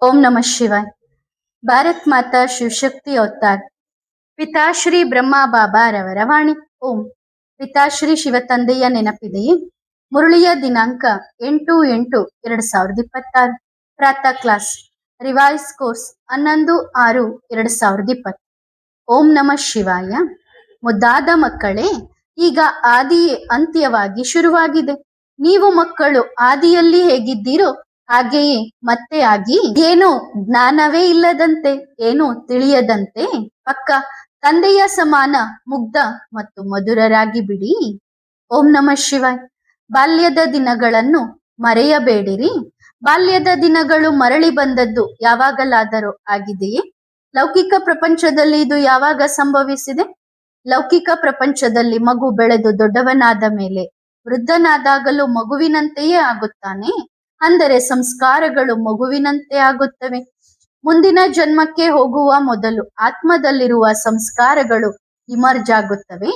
ಓಂ ನಮಃ ಶಿವಾಯ್. ಭಾರತ್ ಮಾತಾ ಶಿವಶಕ್ತಿ ಅವತಾರ್ ಪಿತಾಶ್ರೀ ಬ್ರಹ್ಮ ಬಾಬಾರವರ ವಾಣಿ. ಓಂ. ಪಿತಾಶ್ರೀ ಶಿವತಂದೆಯ ನೆನಪಿದೆಯೇ? ಮುರಳಿಯ ದಿನಾಂಕ 8/8/2026. ಪ್ರಾತಃ class revise course 11/6/2020. ಓಂ ನಮಃ ಶಿವಾಯ. ಮುದ್ದಾದ ಮಕ್ಕಳೇ, ಈಗ ಆದಿಯೇ ಅಂತ್ಯವಾಗಿ ಶುರುವಾಗಿದೆ. ನೀವು ಮಕ್ಕಳು ಆದಿಯಲ್ಲಿ ಹೇಗಿದ್ದೀರೋ ಹಾಗೆಯೇ ಮತ್ತೆ ಆಗಿ, ಏನೋ ಜ್ಞಾನವೇ ಇಲ್ಲದಂತೆ, ಏನೋ ತಿಳಿಯದಂತೆ, ಪಕ್ಕ ತಂದೆಯ ಸಮಾನ ಮುಗ್ಧ ಮತ್ತು ಮಧುರರಾಗಿ ಬಿಡಿ. ಓಂ ನಮಃ ಶಿವಾಯ್. ಬಾಲ್ಯದ ದಿನಗಳನ್ನು ಮರೆಯಬೇಡಿರಿ. ಬಾಲ್ಯದ ದಿನಗಳು ಮರಳಿ ಬಂದದ್ದು ಯಾವಾಗಲಾದರೂ ಆಗಿದೆಯೇ? ಲೌಕಿಕ ಪ್ರಪಂಚದಲ್ಲಿ ಇದು ಯಾವಾಗ ಸಂಭವಿಸಿದೆ? ಲೌಕಿಕ ಪ್ರಪಂಚದಲ್ಲಿ ಮಗು ಬೆಳೆದು ದೊಡ್ಡವನಾದ ಮೇಲೆ ವೃದ್ಧನಾದಾಗಲೂ ಮಗುವಿನಂತೆಯೇ ಆಗುತ್ತಾನೆ. ಅಂದರೆ ಸಂಸ್ಕಾರಗಳು ಮಗುವಿನಂತೆ ಆಗುತ್ತವೆ. ಮುಂದಿನ ಜನ್ಮಕ್ಕೆ ಹೋಗುವ ಮೊದಲು ಆತ್ಮದಲ್ಲಿರುವ ಸಂಸ್ಕಾರಗಳು ಇಮರ್ಜ್ ಆಗುತ್ತವೆ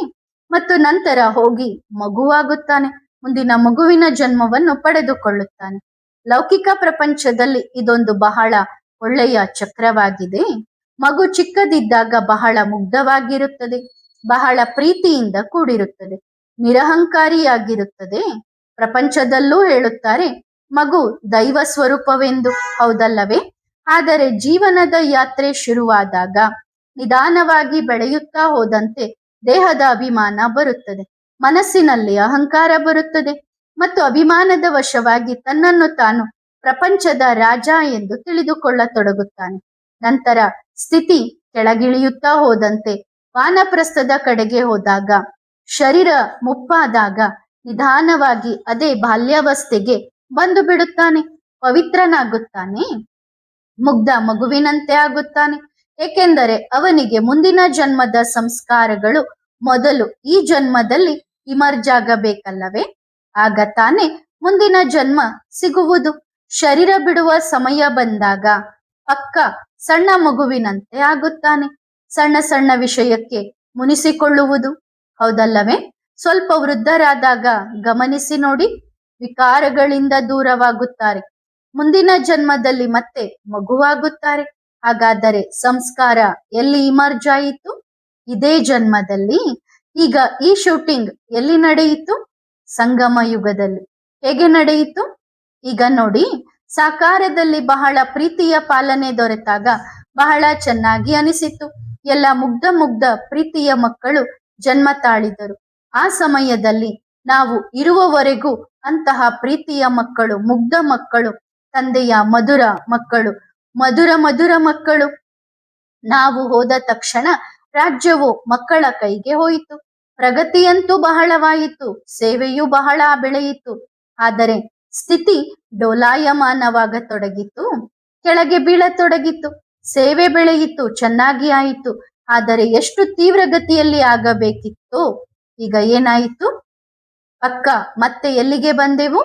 ಮತ್ತು ನಂತರ ಹೋಗಿ ಮಗುವಾಗುತ್ತಾನೆ. ಮುಂದಿನ ಮಗುವಿನ ಜನ್ಮವನ್ನು ಪಡೆದುಕೊಳ್ಳುತ್ತಾನೆ. ಲೌಕಿಕ ಪ್ರಪಂಚದಲ್ಲಿ ಇದೊಂದು ಬಹಳ ಒಳ್ಳೆಯ ಚಕ್ರವಾಗಿದೆ. ಮಗು ಚಿಕ್ಕದಿದ್ದಾಗ ಬಹಳ ಮುಗ್ಧವಾಗಿರುತ್ತದೆ, ಬಹಳ ಪ್ರೀತಿಯಿಂದ ಕೂಡಿರುತ್ತದೆ, ನಿರಹಂಕಾರಿಯಾಗಿರುತ್ತದೆ. ಪ್ರಪಂಚದಲ್ಲೂ ಹೇಳುತ್ತಾರೆ ಮಗು ದೈವ ಸ್ವರೂಪವೆಂದು, ಹೌದಲ್ಲವೇ? ಆದರೆ ಜೀವನದ ಯಾತ್ರೆ ಶುರುವಾದಾಗ ನಿಧಾನವಾಗಿ ಬೆಳೆಯುತ್ತಾ ಹೋದಂತೆ ದೇಹದ ಅಭಿಮಾನ ಬರುತ್ತದೆ, ಮನಸ್ಸಿನಲ್ಲಿ ಅಹಂಕಾರ ಬರುತ್ತದೆ ಮತ್ತು ಅಭಿಮಾನದ ವಶವಾಗಿ ತನ್ನನ್ನು ತಾನು ಪ್ರಪಂಚದ ರಾಜ ಎಂದು ತಿಳಿದುಕೊಳ್ಳತೊಡಗುತ್ತಾನೆ. ನಂತರ ಸ್ಥಿತಿ ಕೆಳಗಿಳಿಯುತ್ತಾ ಹೋದಂತೆ ವಾನಪ್ರಸ್ಥದ ಕಡೆಗೆ ಹೋದಾಗ, ಶರೀರ ಮುಪ್ಪಾದಾಗ ನಿಧಾನವಾಗಿ ಅದೇ ಬಾಲ್ಯಾವಸ್ಥೆಗೆ ಬಂದು ಬಿಡುತ್ತಾನೆ, ಪವಿತ್ರನಾಗುತ್ತಾನೆ, ಮುಗ್ಧ ಮಗುವಿನಂತೆ ಆಗುತ್ತಾನೆ. ಏಕೆಂದರೆ ಅವನಿಗೆ ಮುಂದಿನ ಜನ್ಮದ ಸಂಸ್ಕಾರಗಳು ಮೊದಲು ಈ ಜನ್ಮದಲ್ಲಿ ಇಮರ್ಜ್ ಆಗಬೇಕಲ್ಲವೇ? ಆಗ ತಾನೇ ಮುಂದಿನ ಜನ್ಮ ಸಿಗುವುದು. ಶರೀರ ಬಿಡುವ ಸಮಯ ಬಂದಾಗ ಪಕ್ಕ ಸಣ್ಣ ಮಗುವಿನಂತೆ ಆಗುತ್ತಾನೆ. ಸಣ್ಣ ಸಣ್ಣ ವಿಷಯಕ್ಕೆ ಮುನಿಸಿಕೊಳ್ಳುವುದು, ಹೌದಲ್ಲವೇ? ಸ್ವಲ್ಪ ವೃದ್ಧರಾದಾಗ ಗಮನಿಸಿ ನೋಡಿ, ವಿಕಾರಗಳಿಂದ ದೂರವಾಗುತ್ತಾರೆ. ಮುಂದಿನ ಜನ್ಮದಲ್ಲಿ ಮತ್ತೆ ಮಗುವಾಗುತ್ತಾರೆ. ಹಾಗಾದರೆ ಸಂಸ್ಕಾರ ಎಲ್ಲಿ ಇಮರ್ಜ್ ಆಯಿತು? ಇದೇ ಜನ್ಮದಲ್ಲಿ. ಈಗ ಈ ಶೂಟಿಂಗ್ ಎಲ್ಲಿ ನಡೆಯಿತು? ಸಂಗಮ ಯುಗದಲ್ಲಿ. ಹೇಗೆ ನಡೆಯಿತು? ಈಗ ನೋಡಿ, ಸಾಕಾರದಲ್ಲಿ ಬಹಳ ಪ್ರೀತಿಯ ಪಾಲನೆ ದೊರೆತಾಗ ಬಹಳ ಚೆನ್ನಾಗಿ ಅನಿಸಿತು. ಎಲ್ಲ ಮುಗ್ಧ ಪ್ರೀತಿಯ ಮಕ್ಕಳು ಜನ್ಮ ತಾಳಿದರು. ಆ ಸಮಯದಲ್ಲಿ ನಾವು ಇರುವವರೆಗೂ ಅಂತಹ ಪ್ರೀತಿಯ ಮಕ್ಕಳು, ಮುಗ್ಧ ಮಕ್ಕಳು, ತಂದೆಯ ಮಧುರ ಮಕ್ಕಳು, ಮಧುರ ಮಕ್ಕಳು. ನಾವು ಹೋದ ತಕ್ಷಣ ರಾಜ್ಯವು ಮಕ್ಕಳ ಕೈಗೆ ಹೋಯಿತು. ಪ್ರಗತಿಯಂತೂ ಬಹಳವಾಯಿತು, ಸೇವೆಯೂ ಬಹಳ ಬೆಳೆಯಿತು. ಆದರೆ ಸ್ಥಿತಿ ಡೋಲಾಯಮಾನವಾಗತೊಡಗಿತು, ಕೆಳಗೆ ಬೀಳತೊಡಗಿತು. ಸೇವೆ ಬೆಳೆಯಿತು, ಚೆನ್ನಾಗಿ ಆಯಿತು, ಆದರೆ ಎಷ್ಟು ತೀವ್ರಗತಿಯಲ್ಲಿ ಆಗಬೇಕಿತ್ತು, ಈಗ ಏನಾಯಿತು? ಪಕ್ಕ ಮತ್ತೆ ಎಲ್ಲಿಗೆ ಬಂದೆವು?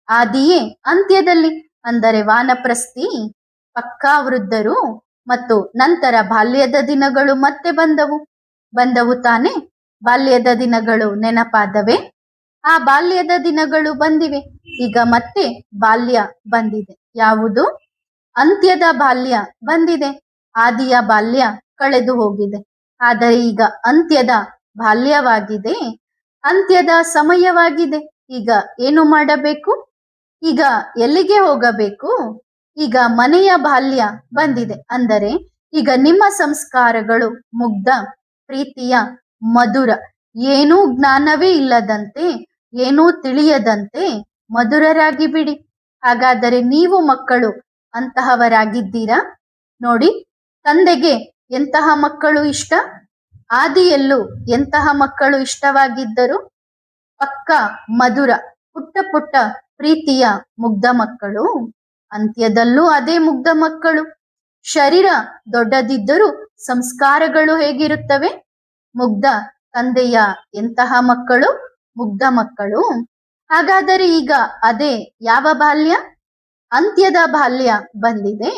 ಆದಿಯೇ ಅಂತ್ಯದಲ್ಲಿ. ಅಂದರೆ ವಾನಪ್ರಸ್ಥಿ, ಪಕ್ಕಾ ವೃದ್ಧರು ಮತ್ತು ನಂತರ ಬಾಲ್ಯದ ದಿನಗಳು ಮತ್ತೆ ಬಂದವು ತಾನೆ? ಬಾಲ್ಯದ ದಿನಗಳು ನೆನಪಾದವೇ? ಆ ಬಾಲ್ಯದ ದಿನಗಳು ಬಂದಿವೆ. ಈಗ ಮತ್ತೆ ಬಾಲ್ಯ ಬಂದಿದೆ. ಯಾವುದು? ಅಂತ್ಯದ ಬಾಲ್ಯ ಬಂದಿದೆ. ಆದಿಯ ಬಾಲ್ಯ ಕಳೆದು ಹೋಗಿದೆ. ಆದರೆ ಈಗ ಅಂತ್ಯದ ಬಾಲ್ಯವಾಗಿದೆ, ಅಂತ್ಯದ ಸಮಯವಾಗಿದೆ. ಈಗ ಏನು ಮಾಡಬೇಕು? ಈಗ ಎಲ್ಲಿಗೆ ಹೋಗಬೇಕು? ಈಗ ಮನೆಯ ಬಾಲ್ಯ ಬಂದಿದೆ. ಅಂದರೆ ಈಗ ನಿಮ್ಮ ಸಂಸ್ಕಾರಗಳು ಮುಗ್ಧ, ಪ್ರೀತಿಯ, ಮಧುರ, ಏನೂ ಜ್ಞಾನವೇ ಇಲ್ಲದಂತೆ, ಏನೂ ತಿಳಿಯದಂತೆ ಮಧುರರಾಗಿ ಬಿಡಿ. ಹಾಗಾದರೆ ನೀವು ಮಕ್ಕಳು ಅಂತಹವರಾಗಿದ್ದೀರಾ? ನೋಡಿ, ತಂದೆಗೆ ಎಂತಹ ಮಕ್ಕಳು ಇಷ್ಟ? ಆದಿಯಲ್ಲೂ ಎಂತಹ ಮಕ್ಕಳು ಇಷ್ಟವಾಗಿದ್ದರು? ಪಕ್ಕ ಮಧುರ, ಪುಟ್ಟ ಪ್ರೀತಿಯ ಮುಗ್ಧ ಮಕ್ಕಳು. ಅಂತ್ಯದಲ್ಲೂ ಅದೇ ಮುಗ್ಧ ಮಕ್ಕಳು. ಶರೀರ ದೊಡ್ಡದಿದ್ದರೂ ಸಂಸ್ಕಾರಗಳು ಹೇಗಿರುತ್ತವೆ? ಮುಗ್ಧ. ತಂದೆಯ ಎಂತಹ ಮಕ್ಕಳು? ಮುಗ್ಧ ಮಕ್ಕಳು. ಹಾಗಾದರೆ ಈಗ ಅದೇ ಯಾವ ಬಾಲ್ಯ? ಅಂತ್ಯದ ಬಾಲ್ಯ ಬಂದಿದೆ,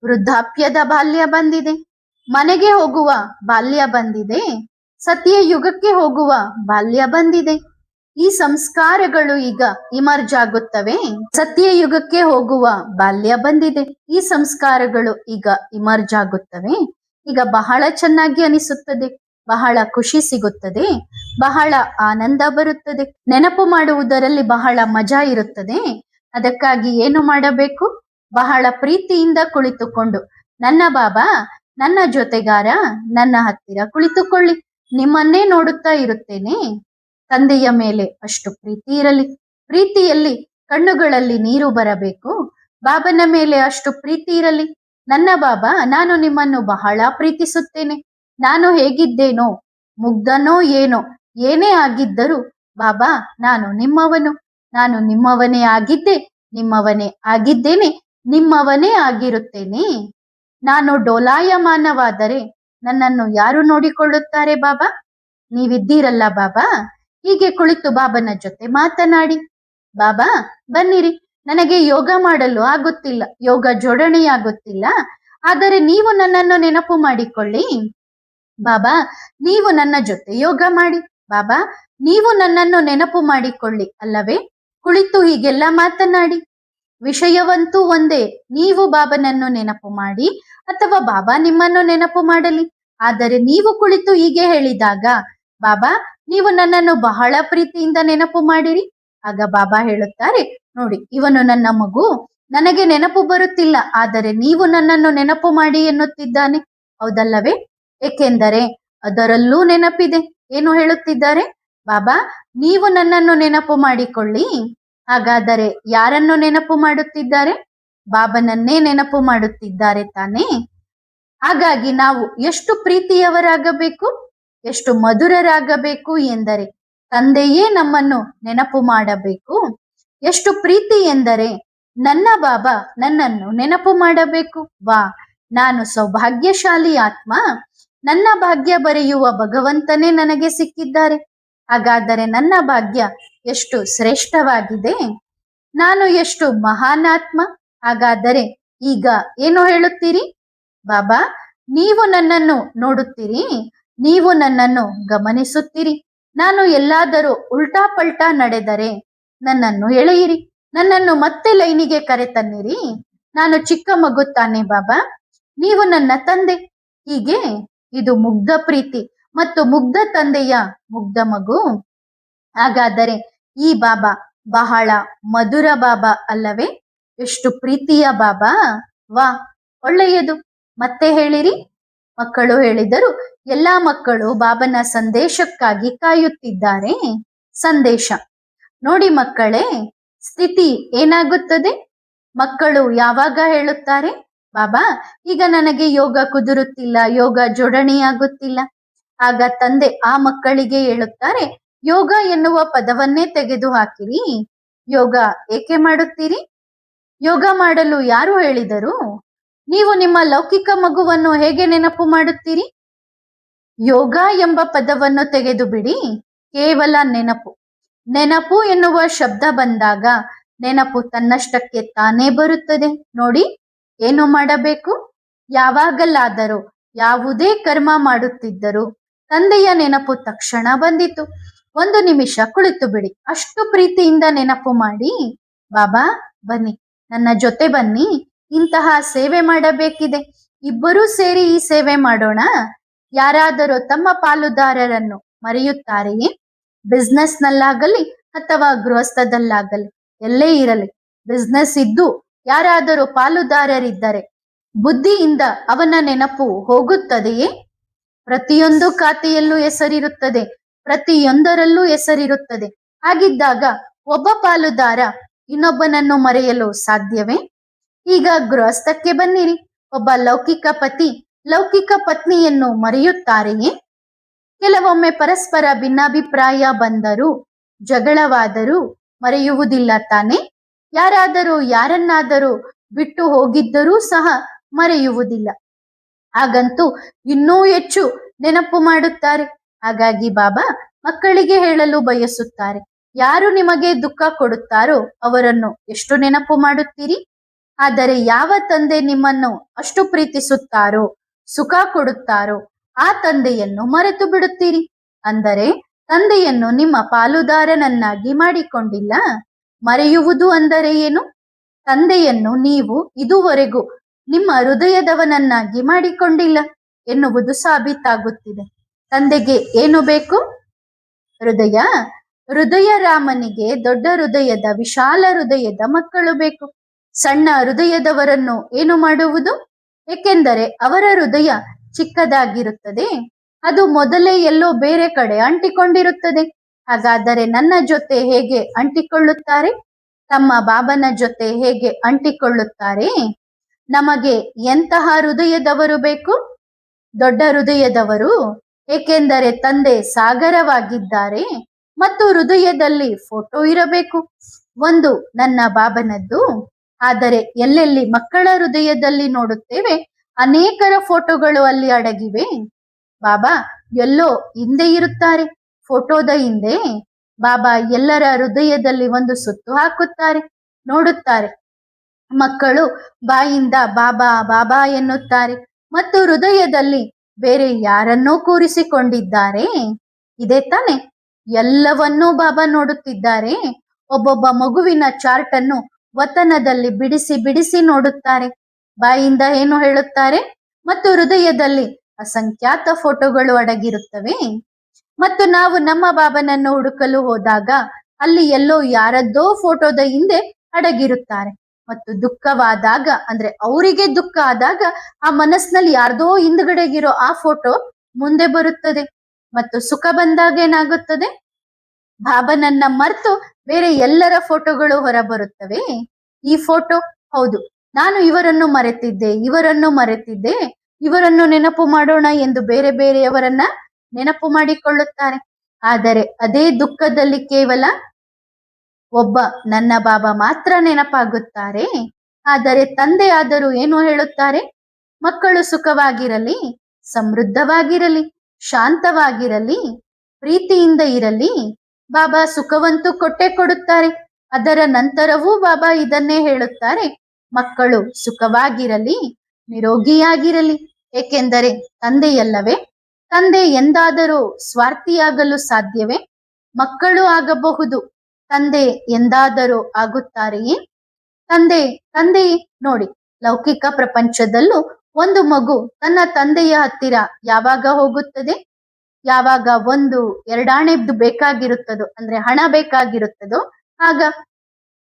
ವೃದ್ಧಾಪ್ಯದ ಬಾಲ್ಯ ಬಂದಿದೆ, ಮನೆಗೆ ಹೋಗುವ ಬಾಲ್ಯ ಬಂದಿದೆ, ಸತ್ಯ ಯುಗಕ್ಕೆ ಹೋಗುವ ಬಾಲ್ಯ ಬಂದಿದೆ. ಈ ಸಂಸ್ಕಾರಗಳು ಈಗ ಇಮರ್ಜ್ ಆಗುತ್ತವೆ. ಸತ್ಯಯುಗಕ್ಕೆ ಹೋಗುವ ಬಾಲ್ಯ ಬಂದಿದೆ. ಈ ಸಂಸ್ಕಾರಗಳು ಈಗ ಇಮರ್ಜ್ ಆಗುತ್ತವೆ. ಈಗ ಬಹಳ ಚೆನ್ನಾಗಿ ಅನಿಸುತ್ತದೆ, ಬಹಳ ಖುಷಿ ಸಿಗುತ್ತದೆ, ಬಹಳ ಆನಂದ ಬರುತ್ತದೆ. ನೆನಪು ಮಾಡುವುದರಲ್ಲಿ ಬಹಳ ಮಜಾ ಇರುತ್ತದೆ. ಅದಕ್ಕಾಗಿ ಏನು ಮಾಡಬೇಕು? ಬಹಳ ಪ್ರೀತಿಯಿಂದ ಕುಳಿತುಕೊಂಡು, ನನ್ನ ಬಾಬಾ, ನನ್ನ ಜೊತೆಗಾರ, ನನ್ನ ಹತ್ತಿರ ಕುಳಿತುಕೊಳ್ಳಿ, ನಿಮ್ಮನ್ನೇ ನೋಡುತ್ತಾ ಇರುತ್ತೇನೆ. ತಂದೆಯ ಮೇಲೆ ಅಷ್ಟು ಪ್ರೀತಿ ಇರಲಿ. ಪ್ರೀತಿಯಲ್ಲಿ ಕಣ್ಣುಗಳಲ್ಲಿ ನೀರು ಬರಬೇಕು. ಬಾಬನ ಮೇಲೆ ಅಷ್ಟು ಪ್ರೀತಿ ಇರಲಿ. ನನ್ನ ಬಾಬಾ, ನಾನು ನಿಮ್ಮನ್ನು ಬಹಳ ಪ್ರೀತಿಸುತ್ತೇನೆ. ನಾನು ಹೇಗಿದ್ದೇನೋ, ಮುಗ್ಧನೋ ಏನೋ, ಏನೇ ಆಗಿದ್ದರೂ ಬಾಬಾ, ನಾನು ನಿಮ್ಮವನು. ನಾನು ನಿಮ್ಮವನೇ ಆಗಿದ್ದೆ, ನಿಮ್ಮವನೇ ಆಗಿದ್ದೇನೆ, ನಿಮ್ಮವನೇ ಆಗಿರುತ್ತೇನೆ. ನಾನು ಡೋಲಾಯಮಾನವಾದರೆ ನನ್ನನ್ನು ಯಾರು ನೋಡಿಕೊಳ್ಳುತ್ತಾರೆ ಬಾಬಾ? ನೀವಿದ್ದೀರಲ್ಲ ಬಾಬಾ. ಹೀಗೆ ಕುಳಿತು ಬಾಬನ ಜೊತೆ ಮಾತನಾಡಿ. ಬಾಬಾ, ಬನ್ನಿರಿ, ನನಗೆ ಯೋಗ ಮಾಡಲು ಆಗುತ್ತಿಲ್ಲ, ಯೋಗ ಜೋಡಣೆಯಾಗುತ್ತಿಲ್ಲ, ಆದರೆ ನೀವು ನನ್ನನ್ನು ನೆನಪು ಮಾಡಿಕೊಳ್ಳಿ. ಬಾಬಾ, ನೀವು ನನ್ನ ಜೊತೆ ಯೋಗ ಮಾಡಿ. ಬಾಬಾ, ನೀವು ನನ್ನನ್ನು ನೆನಪು ಮಾಡಿಕೊಳ್ಳಿ ಅಲ್ಲವೇ? ಕುಳಿತು ಹೀಗೆಲ್ಲ ಮಾತನಾಡಿ. ವಿಷಯವಂತೂ ಒಂದೇ, ನೀವು ಬಾಬನನ್ನು ನೆನಪು ಮಾಡಿ ಅಥವಾ ಬಾಬಾ ನಿಮ್ಮನ್ನು ನೆನಪು ಮಾಡಲಿ. ಆದರೆ ನೀವು ಕುಳಿತು ಹೀಗೆ ಹೇಳಿದಾಗ, ಬಾಬಾ, ನೀವು ನನ್ನನ್ನು ಬಹಳ ಪ್ರೀತಿಯಿಂದ ನೆನಪು ಮಾಡಿರಿ. ಆಗ ಬಾಬಾ ಹೇಳುತ್ತಾರೆ, ನೋಡಿ, ಇವನು ನನ್ನ ಮಗು, ನನಗೆ ನೆನಪು ಬರುತ್ತಿಲ್ಲ, ಆದರೆ ನೀವು ನನ್ನನ್ನು ನೆನಪು ಮಾಡಿ ಎನ್ನುತ್ತಿದ್ದಾನೆ. ಹೌದಲ್ಲವೇ? ಏಕೆಂದರೆ ಅದರಲ್ಲೂ ನೆನಪಿದೆ. ಏನು ಹೇಳುತ್ತಿದ್ದಾರೆ? ಬಾಬಾ, ನೀವು ನನ್ನನ್ನು ನೆನಪು ಮಾಡಿಕೊಳ್ಳಿ. ಹಾಗಾದರೆ ಯಾರನ್ನು ನೆನಪು ಮಾಡುತ್ತಿದ್ದಾರೆ? ಬಾಬನನ್ನೇ ನೆನಪು ಮಾಡುತ್ತಿದ್ದಾರೆ ತಾನೇ. ಹಾಗಾಗಿ ನಾವು ಎಷ್ಟು ಪ್ರೀತಿಯವರಾಗಬೇಕು, ಎಷ್ಟು ಮಧುರರಾಗಬೇಕು ಎಂದರೆ ತಂದೆಯೇ ನಮ್ಮನ್ನು ನೆನಪು ಮಾಡಬೇಕು. ಎಷ್ಟು ಪ್ರೀತಿ ಎಂದರೆ ನನ್ನ ಬಾಬಾ ನನ್ನನ್ನು ನೆನಪು ಮಾಡಬೇಕು. ವಾ, ನಾನು ಸೌಭಾಗ್ಯಶಾಲಿ ಆತ್ಮ, ನನ್ನ ಭಾಗ್ಯ ಬರೆಯುವ ಭಗವಂತನೇ ನನಗೆ ಸಿಕ್ಕಿದ್ದಾರೆ. ಹಾಗಾದರೆ ನನ್ನ ಭಾಗ್ಯ ಎಷ್ಟು ಶ್ರೇಷ್ಠವಾಗಿದೆ, ನಾನು ಎಷ್ಟು ಮಹಾನಾತ್ಮ. ಹಾಗಾದರೆ ಈಗ ಏನು ಹೇಳುತ್ತೀರಿ? ಬಾಬಾ, ನೀವು ನನ್ನನ್ನು ನೋಡುತ್ತೀರಿ, ನೀವು ನನ್ನನ್ನು ಗಮನಿಸುತ್ತೀರಿ. ನಾನು ಎಲ್ಲಾದರೂ ಉಲ್ಟಾ ಪಲ್ಟಾ ನಡೆದರೆ ನನ್ನನ್ನು ಎಳೆಯಿರಿ, ನನ್ನನ್ನು ಮತ್ತೆ ಲೈನಿಗೆ ಕರೆತನ್ನಿರಿ. ನಾನು ಚಿಕ್ಕ ಮಗು ತಾನೆ ಬಾಬಾ, ನೀವು ನನ್ನ ತಂದೆ. ಹೀಗೆ ಇದು ಮುಗ್ಧ ಪ್ರೀತಿ ಮತ್ತು ಮುಗ್ಧ ತಂದೆಯ ಮುಗ್ಧ ಮಗು. ಹಾಗಾದರೆ ಈ ಬಾಬಾ ಬಹಳ ಮಧುರ ಬಾಬಾ ಅಲ್ಲವೇ? ಎಷ್ಟು ಪ್ರೀತಿಯ ಬಾಬಾ. ವಾ, ಒಳ್ಳೆಯದು. ಮತ್ತೆ ಹೇಳಿರಿ. ಮಕ್ಕಳು ಹೇಳಿದರು, ಎಲ್ಲಾ ಮಕ್ಕಳು ಬಾಬನ ಸಂದೇಶಕ್ಕಾಗಿ ಕಾಯುತ್ತಿದ್ದಾರೆ. ಸಂದೇಶ ನೋಡಿ ಮಕ್ಕಳೇ, ಸ್ಥಿತಿ ಏನಾಗುತ್ತದೆ? ಮಕ್ಕಳು ಯಾವಾಗ ಹೇಳುತ್ತಾರೆ, ಬಾಬಾ, ಈಗ ನನಗೆ ಯೋಗ ಕುದುರುತ್ತಿಲ್ಲ, ಯೋಗ ಜೋಡಣೆಯಾಗುತ್ತಿಲ್ಲ. ಆಗ ತಂದೆ ಆ ಮಕ್ಕಳಿಗೆ ಹೇಳುತ್ತಾರೆ, ಯೋಗ ಎನ್ನುವ ಪದವನ್ನೇ ತೆಗೆದು ಹಾಕಿರಿ. ಯೋಗ ಏಕೆ ಮಾಡುತ್ತೀರಿ? ಯೋಗ ಮಾಡಲು ಯಾರು ಹೇಳಿದರು? ನೀವು ನಿಮ್ಮ ಲೌಕಿಕ ಮಗುವನ್ನು ಹೇಗೆ ನೆನಪು ಮಾಡುತ್ತೀರಿ? ಯೋಗ ಎಂಬ ಪದವನ್ನು ತೆಗೆದು ಬಿಡಿ. ಕೇವಲ ನೆನಪು. ನೆನಪು ಎನ್ನುವ ಶಬ್ದ ಬಂದಾಗ ನೆನಪು ತನ್ನಷ್ಟಕ್ಕೆ ತಾನೇ ಬರುತ್ತದೆ. ನೋಡಿ, ಏನು ಮಾಡಬೇಕು? ಯಾವಾಗಲಾದರೂ ಯಾವುದೇ ಕರ್ಮ ಮಾಡುತ್ತಿದ್ದರೂ ತಂದೆಯ ನೆನಪು ತಕ್ಷಣ ಬಂದಿತು. 1 ನಿಮಿಷ ಕುಳಿತು ಬಿಡಿ, ಅಷ್ಟು ಪ್ರೀತಿಯಿಂದ ನೆನಪು ಮಾಡಿ. ಬಾಬಾ, ಬನ್ನಿ, ನನ್ನ ಜೊತೆ ಬನ್ನಿ, ಇಂತಹ ಸೇವೆ ಮಾಡಬೇಕಿದೆ, ಇಬ್ಬರೂ ಸೇರಿ ಈ ಸೇವೆ ಮಾಡೋಣ. ಯಾರಾದರೂ ತಮ್ಮ ಪಾಲುದಾರರನ್ನು ಮರೆಯುತ್ತಾರೆಯೇ? ಬಿಸ್ನೆಸ್ ನಲ್ಲಾಗಲಿ ಅಥವಾ ಗೃಹಸ್ಥದಲ್ಲಾಗಲಿ, ಎಲ್ಲೇ ಇರಲಿ, ಬಿಸ್ನೆಸ್ ಇದ್ದು ಯಾರಾದರೂ ಪಾಲುದಾರರಿದ್ದರೆ ಬುದ್ಧಿಯಿಂದ ಅವನ ನೆನಪು ಹೋಗುತ್ತದೆಯೇ? ಪ್ರತಿಯೊಂದು ಖಾತೆಯಲ್ಲೂ ಹೆಸರಿರುತ್ತದೆ, ಪ್ರತಿಯೊಂದರಲ್ಲೂ ಹೆಸರಿರುತ್ತದೆ. ಹಾಗಿದ್ದಾಗ ಒಬ್ಬ ಪಾಲುದಾರ ಇನ್ನೊಬ್ಬನನ್ನು ಮರೆಯಲು ಸಾಧ್ಯವೇ? ಈಗ ಗೃಹಸ್ಥಕ್ಕೆ ಬನ್ನಿರಿ. ಒಬ್ಬ ಲೌಕಿಕ ಪತಿ ಲೌಕಿಕ ಪತ್ನಿಯನ್ನು ಮರೆಯುತ್ತಾರೆಯೇ? ಕೆಲವೊಮ್ಮೆ ಪರಸ್ಪರ ಭಿನ್ನಾಭಿಪ್ರಾಯ ಬಂದರೂ, ಜಗಳವಾದರೂ ಮರೆಯುವುದಿಲ್ಲ ತಾನೆ? ಯಾರಾದರೂ ಯಾರನ್ನಾದರೂ ಬಿಟ್ಟು ಹೋಗಿದ್ದರೂ ಸಹ ಮರೆಯುವುದಿಲ್ಲ. ಹಾಗಂತೂ ಇನ್ನೂ ಹೆಚ್ಚು ನೆನಪು ಮಾಡುತ್ತಾರೆ. ಹಾಗಾಗಿ ಬಾಬಾ ಮಕ್ಕಳಿಗೆ ಹೇಳಲು ಬಯಸುತ್ತಾರೆ, ಯಾರು ನಿಮಗೆ ದುಃಖ ಕೊಡುತ್ತಾರೋ ಅವರನ್ನು ಎಷ್ಟು ನೆನಪು ಮಾಡುತ್ತೀರಿ? ಆದರೆ ಯಾವ ತಂದೆ ನಿಮ್ಮನ್ನು ಅಷ್ಟು ಪ್ರೀತಿಸುತ್ತಾರೋ, ಸುಖ ಕೊಡುತ್ತಾರೋ, ಆ ತಂದೆಯನ್ನು ಮರೆತು ಬಿಡುತ್ತೀರಿ. ಅಂದರೆ ತಂದೆಯನ್ನು ನಿಮ್ಮ ಪಾಲುದಾರನನ್ನಾಗಿ ಮಾಡಿಕೊಂಡಿಲ್ಲ. ಮರೆಯುವುದು ಅಂದರೆ ಏನು? ತಂದೆಯನ್ನು ನೀವು ಇದುವರೆಗೂ ನಿಮ್ಮ ಹೃದಯದವನನ್ನಾಗಿ ಮಾಡಿಕೊಂಡಿಲ್ಲ ಎನ್ನುವುದು ಸಾಬೀತಾಗುತ್ತಿದೆ. ತಂದೆಗೆ ಏನು ಬೇಕು? ಹೃದಯ. ಹೃದಯ ರಾಮನಿಗೆ ದೊಡ್ಡ ಹೃದಯದ, ವಿಶಾಲ ಹೃದಯದ ಮಕ್ಕಳು ಬೇಕು. ಸಣ್ಣ ಹೃದಯದವರನ್ನು ಏನು ಮಾಡುವುದು? ಏಕೆಂದರೆ ಅವರ ಹೃದಯ ಚಿಕ್ಕದಾಗಿರುತ್ತದೆ. ಅದು ಮೊದಲೇ ಎಲ್ಲೋ ಬೇರೆ ಕಡೆ ಅಂಟಿಕೊಂಡಿರುತ್ತದೆ. ಹಾಗಾದರೆ ನನ್ನ ಜೊತೆ ಹೇಗೆ ಅಂಟಿಕೊಳ್ಳುತ್ತಾರೆ? ತಮ್ಮ ಬಾಬನ ಜೊತೆ ಹೇಗೆ ಅಂಟಿಕೊಳ್ಳುತ್ತಾರೆ? ನಮಗೆ ಎಂತಹ ಹೃದಯದವರು ಬೇಕು? ದೊಡ್ಡ ಹೃದಯದವರು. ಏಕೆಂದರೆ ತಂದೆ ಸಾಗರವಾಗಿದ್ದಾರೆ ಮತ್ತು ಹೃದಯದಲ್ಲಿ ಫೋಟೋ ಇರಬೇಕು. ಒಂದು ನನ್ನ ಬಾಬನದ್ದು. ಆದರೆ ಎಲ್ಲೆಲ್ಲಿ ಮಕ್ಕಳ ಹೃದಯದಲ್ಲಿ ನೋಡುತ್ತೇವೆ, ಅನೇಕರ ಫೋಟೋಗಳು ಅಲ್ಲಿ ಅಡಗಿವೆ. ಬಾಬಾ ಎಲ್ಲೋ ಹಿಂದೆ ಇರುತ್ತಾರೆ, ಫೋಟೋದ ಹಿಂದೆ. ಬಾಬಾ ಎಲ್ಲರ ಹೃದಯದಲ್ಲಿ ಒಂದು ಸುತ್ತು ಹಾಕುತ್ತಾರೆ, ನೋಡುತ್ತಾರೆ. ಮಕ್ಕಳು ಬಾಯಿಂದ ಬಾಬಾ ಬಾಬಾ ಎನ್ನುತ್ತಾರೆ ಮತ್ತು ಹೃದಯದಲ್ಲಿ ಬೇರೆ ಯಾರನ್ನೋ ಕೂರಿಸಿಕೊಂಡಿದ್ದಾರೆ. ಇದೇ ತಾನೆ? ಎಲ್ಲವನ್ನೂ ಬಾಬಾ ನೋಡುತ್ತಿದ್ದಾರೆ. ಒಬ್ಬೊಬ್ಬ ಮಗುವಿನ ಚಾರ್ಟ್ ಅನ್ನು ವತನದಲ್ಲಿ ಬಿಡಿಸಿ ಬಿಡಿಸಿ ನೋಡುತ್ತಾರೆ. ಬಾಯಿಂದ ಏನು ಹೇಳುತ್ತಾರೆ ಮತ್ತು ಹೃದಯದಲ್ಲಿ ಅಸಂಖ್ಯಾತ ಫೋಟೋಗಳು ಅಡಗಿರುತ್ತವೆ. ಮತ್ತು ನಾವು ನಮ್ಮ ಬಾಬನನ್ನು ಹುಡುಕಲು ಹೋದಾಗ ಅಲ್ಲಿ ಎಲ್ಲೋ ಯಾರದ್ದೋ ಫೋಟೋದ ಹಿಂದೆ ಅಡಗಿರುತ್ತಾರೆ. ಮತ್ತು ದುಃಖವಾದಾಗ, ಅಂದ್ರೆ ಅವರಿಗೆ ದುಃಖ ಆದಾಗ, ಆ ಮನಸ್ಸಿನಲ್ಲಿ ಯಾರ್ದೋ ಹಿಂದ್ಗಡೆಗಿರೋ ಆ ಫೋಟೋ ಮುಂದೆ ಬರುತ್ತದೆ. ಮತ್ತು ಸುಖ ಬಂದಾಗ ಏನಾಗುತ್ತದೆ? ಬಾಬನನ್ನ ಮರೆತು ಬೇರೆ ಎಲ್ಲರ ಫೋಟೋಗಳು ಹೊರ ಬರುತ್ತವೆ. ಈ ಫೋಟೋ, ಹೌದು ನಾನು ಇವರನ್ನು ಮರೆತಿದ್ದೆ, ಇವರನ್ನು ಮರೆತಿದ್ದೆ, ಇವರನ್ನು ನೆನಪು ಮಾಡೋಣ ಎಂದು ಬೇರೆ ಬೇರೆಯವರನ್ನ ನೆನಪು ಮಾಡಿಕೊಳ್ಳುತ್ತಾರೆ. ಆದರೆ ಅದೇ ದುಃಖದಲ್ಲಿ ಕೇವಲ ಒಬ್ಬ ನನ್ನ ಬಾಬಾ ಮಾತ್ರ ನೆನಪಾಗುತ್ತಾರೆ. ಆದರೆ ತಂದೆ ಆದರೂ ಏನು ಹೇಳುತ್ತಾರೆ? ಮಕ್ಕಳು ಸುಖವಾಗಿರಲಿ, ಸಮೃದ್ಧವಾಗಿರಲಿ, ಶಾಂತವಾಗಿರಲಿ, ಪ್ರೀತಿಯಿಂದ ಇರಲಿ. ಬಾಬಾ ಸುಖವಂತೂ ಕೊಟ್ಟೆ ಕೊಡುತ್ತಾರೆ. ಅದರ ನಂತರವೂ ಬಾಬಾ ಇದನ್ನೇ ಹೇಳುತ್ತಾರೆ, ಮಕ್ಕಳು ಸುಖವಾಗಿರಲಿ, ನಿರೋಗಿಯಾಗಿರಲಿ. ಏಕೆಂದರೆ ತಂದೆಯಲ್ಲವೇ? ತಂದೆ ಎಂದಾದರೂ ಸ್ವಾರ್ಥಿಯಾಗಲು ಸಾಧ್ಯವೇ? ಮಕ್ಕಳು ಆಗಬಹುದು, ತಂದೆ ಎಂದಾದರೂ ಆಗುತ್ತಾರೆಯೇ? ತಂದೆ ನೋಡಿ, ಲೌಕಿಕ ಪ್ರಪಂಚದಲ್ಲೂ ಒಂದು ಮಗು ತನ್ನ ತಂದೆಯ ಹತ್ತಿರ ಯಾವಾಗ ಹೋಗುತ್ತದೆ? ಯಾವಾಗ 1-2 ಆಣೆದ್ದು ಬೇಕಾಗಿರುತ್ತದೋ, ಅಂದ್ರೆ ಹಣ ಬೇಕಾಗಿರುತ್ತದೋ ಆಗ.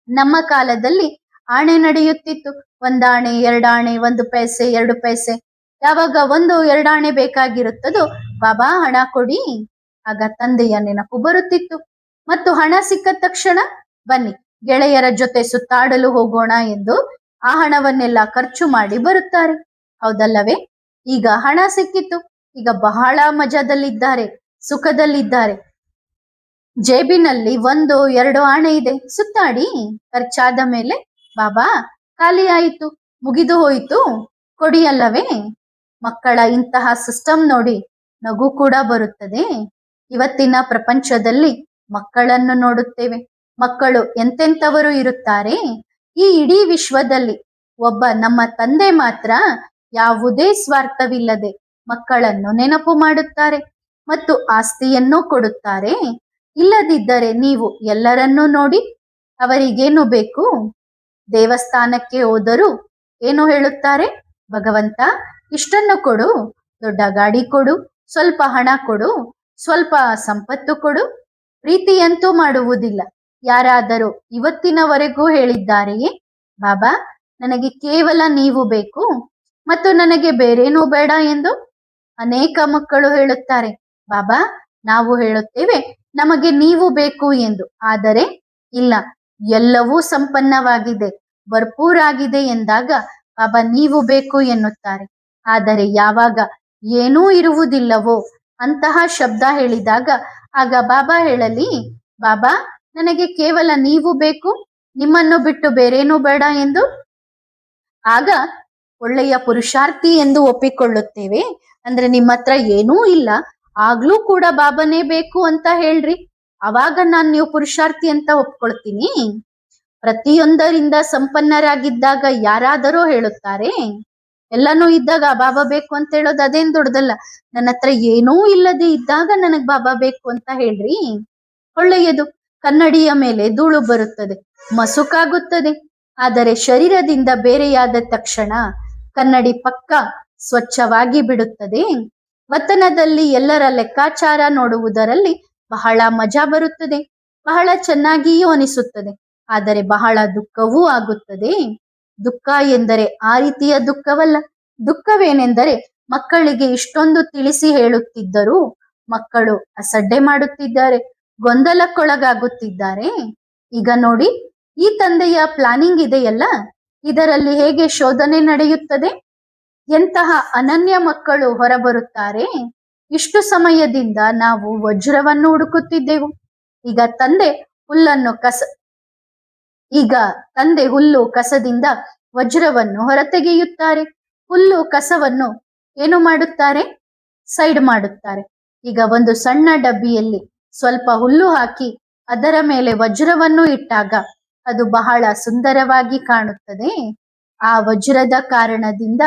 ನಮ್ಮ ಕಾಲದಲ್ಲಿ ಆಣೆ ನಡೆಯುತ್ತಿತ್ತು. 1 ಆಣೆ, 2 ಆಣೆ, 1 ಪೈಸೆ, 2 ಪೈಸೆ. ಯಾವಾಗ 1-2 ಆಣೆ ಬೇಕಾಗಿರುತ್ತದೋ, ಬಾಬಾ ಹಣ ಕೊಡಿ, ಆಗ ತಂದೆಯ ನೆನಪು ಬರುತ್ತಿತ್ತು. ಮತ್ತು ಹಣ ಸಿಕ್ಕ ತಕ್ಷಣ ಬನ್ನಿ ಗೆಳೆಯರ ಜೊತೆ ಸುತ್ತಾಡಲು ಹೋಗೋಣ ಎಂದು ಆ ಹಣವನ್ನೆಲ್ಲ ಖರ್ಚು ಮಾಡಿ ಬರುತ್ತಾರೆ. ಹೌದಲ್ಲವೇ? ಈಗ ಹಣ ಸಿಕ್ಕಿತ್ತು, ಈಗ ಬಹಳ ಮಜಾದಲ್ಲಿದ್ದಾರೆ, ಸುಖದಲ್ಲಿದ್ದಾರೆ. ಜೇಬಿನಲ್ಲಿ 1-2 ಆಣೆ ಇದೆ, ಸುತ್ತಾಡಿ. ಖರ್ಚಾದ ಮೇಲೆ ಬಾಬಾ ಖಾಲಿ ಆಯಿತು, ಮುಗಿದು ಹೋಯಿತು, ಕೊಡಿ ಅಲ್ಲವೇ? ಮಕ್ಕಳ ಇಂತಹ ಸಿಸ್ಟಮ್ ನೋಡಿ ನಗು ಕೂಡ ಬರುತ್ತದೆ. ಇವತ್ತಿನ ಪ್ರಪಂಚದಲ್ಲಿ ಮಕ್ಕಳನ್ನು ನೋಡುತ್ತೇವೆ. ಮಕ್ಕಳು ಎಂತೆಂಥವರು ಇರುತ್ತಾರೆ. ಈ ಇಡೀ ವಿಶ್ವದಲ್ಲಿ ಒಬ್ಬ ನಮ್ಮ ತಂದೆ ಮಾತ್ರ ಯಾವುದೇ ಸ್ವಾರ್ಥವಿಲ್ಲದೆ ಮಕ್ಕಳನ್ನು ನೆನಪು ಮಾಡುತ್ತಾರೆ ಮತ್ತು ಆಸ್ತಿಯನ್ನು ಕೊಡುತ್ತಾರೆ. ಇಲ್ಲದಿದ್ದರೆ ನೀವು ಎಲ್ಲರನ್ನೂ ನೋಡಿ, ಅವರಿಗೇನು ಬೇಕು? ದೇವಸ್ಥಾನಕ್ಕೆ ಹೋದರೂ ಏನು ಹೇಳುತ್ತಾರೆ? ಭಗವಂತ ಇಷ್ಟನ್ನು ಕೊಡು, ದೊಡ್ಡ ಗಾಡಿ ಕೊಡು, ಸ್ವಲ್ಪ ಹಣ ಕೊಡು, ಸ್ವಲ್ಪ ಸಂಪತ್ತು ಕೊಡು. ಪ್ರೀತಿಯಂತೂ ಮಾಡುವುದಿಲ್ಲ. ಯಾರಾದರೂ ಇವತ್ತಿನವರೆಗೂ ಹೇಳಿದ್ದಾರೆಯೇ, ಬಾಬಾ ನನಗೆ ಕೇವಲ ನೀವು ಬೇಕು ಮತ್ತು ನನಗೆ ಬೇರೇನೂ ಬೇಡ ಎಂದು? ಅನೇಕ ಮಕ್ಕಳು ಹೇಳುತ್ತಾರೆ, ಬಾಬಾ ನಾವು ಹೇಳುತ್ತೇವೆ ನಮಗೆ ನೀವು ಬೇಕು ಎಂದು. ಆದರೆ ಇಲ್ಲ, ಎಲ್ಲವೂ ಸಂಪನ್ನವಾಗಿದೆ, ಭರ್ಪೂರಾಗಿದೆ ಎಂದಾಗ ಬಾಬಾ ನೀವು ಬೇಕು ಎನ್ನುತ್ತಾರೆ. ಆದರೆ ಯಾವಾಗ ಏನೂ ಇರುವುದಿಲ್ಲವೋ ಅಂತಹ ಶಬ್ದ ಹೇಳಿದಾಗ ಆಗ ಬಾಬಾ ಹೇಳಲಿ, ಬಾಬಾ ನನಗೆ ಕೇವಲ ನೀವು ಬೇಕು, ನಿಮ್ಮನ್ನು ಬಿಟ್ಟು ಬೇರೇನೂ ಬೇಡ ಎಂದು. ಆಗ ಒಳ್ಳೆಯ ಪುರುಷಾರ್ಥಿ ಎಂದು ಒಪ್ಪಿಕೊಳ್ಳುತ್ತೇವೆ. ಅಂದ್ರೆ ನಿಮ್ಮ ಹತ್ರ ಏನೂ ಇಲ್ಲ, ಆಗ್ಲೂ ಕೂಡ ಬಾಬಾನೇ ಬೇಕು ಅಂತ ಹೇಳ್ರಿ, ಅವಾಗ ನೀವು ಪುರುಷಾರ್ಥಿ ಅಂತ ಒಪ್ಕೊಳ್ತೀನಿ. ಪ್ರತಿಯೊಂದರಿಂದ ಸಂಪನ್ನರಾಗಿದ್ದಾಗ ಯಾರಾದರೂ ಹೇಳುತ್ತಾರೆ, ಎಲ್ಲಾನು ಇದ್ದಾಗ ಬಾಬಾ ಬೇಕು ಅಂತ ಹೇಳೋದು ಅದೇನ್ ದೊಡ್ಡದಲ್ಲ. ನನ್ನ ಹತ್ರ ಏನೂ ಇಲ್ಲದೆ ಇದ್ದಾಗ ನನಗ್ ಬಾಬಾ ಬೇಕು ಅಂತ ಹೇಳ್ರಿ, ಒಳ್ಳೆಯದು. ಕನ್ನಡಿಯ ಮೇಲೆ ಧೂಳು ಬರುತ್ತದೆ, ಮಸುಕಾಗುತ್ತದೆ. ಆದರೆ ಶರೀರದಿಂದ ಬೇರೆಯಾದ ತಕ್ಷಣ ಕನ್ನಡಿ ಪಕ್ಕ ಸ್ವಚ್ಛವಾಗಿ ಬಿಡುತ್ತದೆ. ವತನದಲ್ಲಿ ಎಲ್ಲರ ಲೆಕ್ಕಾಚಾರ ನೋಡುವುದರಲ್ಲಿ ಬಹಳ ಮಜಾ ಬರುತ್ತದೆ, ಬಹಳ ಚೆನ್ನಾಗಿಯೂ ಅನಿಸುತ್ತದೆ. ಆದರೆ ಬಹಳ ದುಃಖವೂ ಆಗುತ್ತದೆ. ದುಃಖ ಎಂದರೆ ಆ ರೀತಿಯ ದುಃಖವಲ್ಲ. ದುಃಖವೇನೆಂದರೆ ಮಕ್ಕಳಿಗೆ ಇಷ್ಟೊಂದು ತಿಳಿಸಿ ಹೇಳುತ್ತಿದ್ದರೂ ಮಕ್ಕಳು ಅಸಡ್ಡೆ ಮಾಡುತ್ತಿದ್ದಾರೆ, ಗೊಂದಲಕ್ಕೊಳಗಾಗುತ್ತಿದ್ದಾರೆ. ಈಗ ನೋಡಿ, ಈ ತಂದೆಯ ಪ್ಲಾನಿಂಗ್ ಇದೆಯಲ್ಲ, ಇದರಲ್ಲಿ ಹೇಗೆ ಶೋಧನೆ ನಡೆಯುತ್ತದೆ. ಎಂತಹ ಅನನ್ಯ ಮಕ್ಕಳು ಹೊರಬರುತ್ತಾರೆ. ಇಷ್ಟು ಸಮಯದಿಂದ ನಾವು ವಜ್ರವನ್ನು ಹುಡುಕುತ್ತಿದ್ದೆವು. ಈಗ ತಂದೆ ಹುಲ್ಲು ಕಸದಿಂದ ವಜ್ರವನ್ನು ಹೊರತೆಗೆಯುತ್ತಾರೆ. ಹುಲ್ಲು ಕಸವನ್ನು ಏನು ಮಾಡುತ್ತಾರೆ? ಸೈಡ್ ಮಾಡುತ್ತಾರೆ. ಈಗ ಒಂದು ಸಣ್ಣ ಡಬ್ಬಿಯಲ್ಲಿ ಸ್ವಲ್ಪ ಹುಲ್ಲು ಹಾಕಿ ಅದರ ಮೇಲೆ ವಜ್ರವನ್ನು ಇಟ್ಟಾಗ ಅದು ಬಹಳ ಸುಂದರವಾಗಿ ಕಾಣುತ್ತದೆ. ಆ ವಜ್ರದ ಕಾರಣದಿಂದ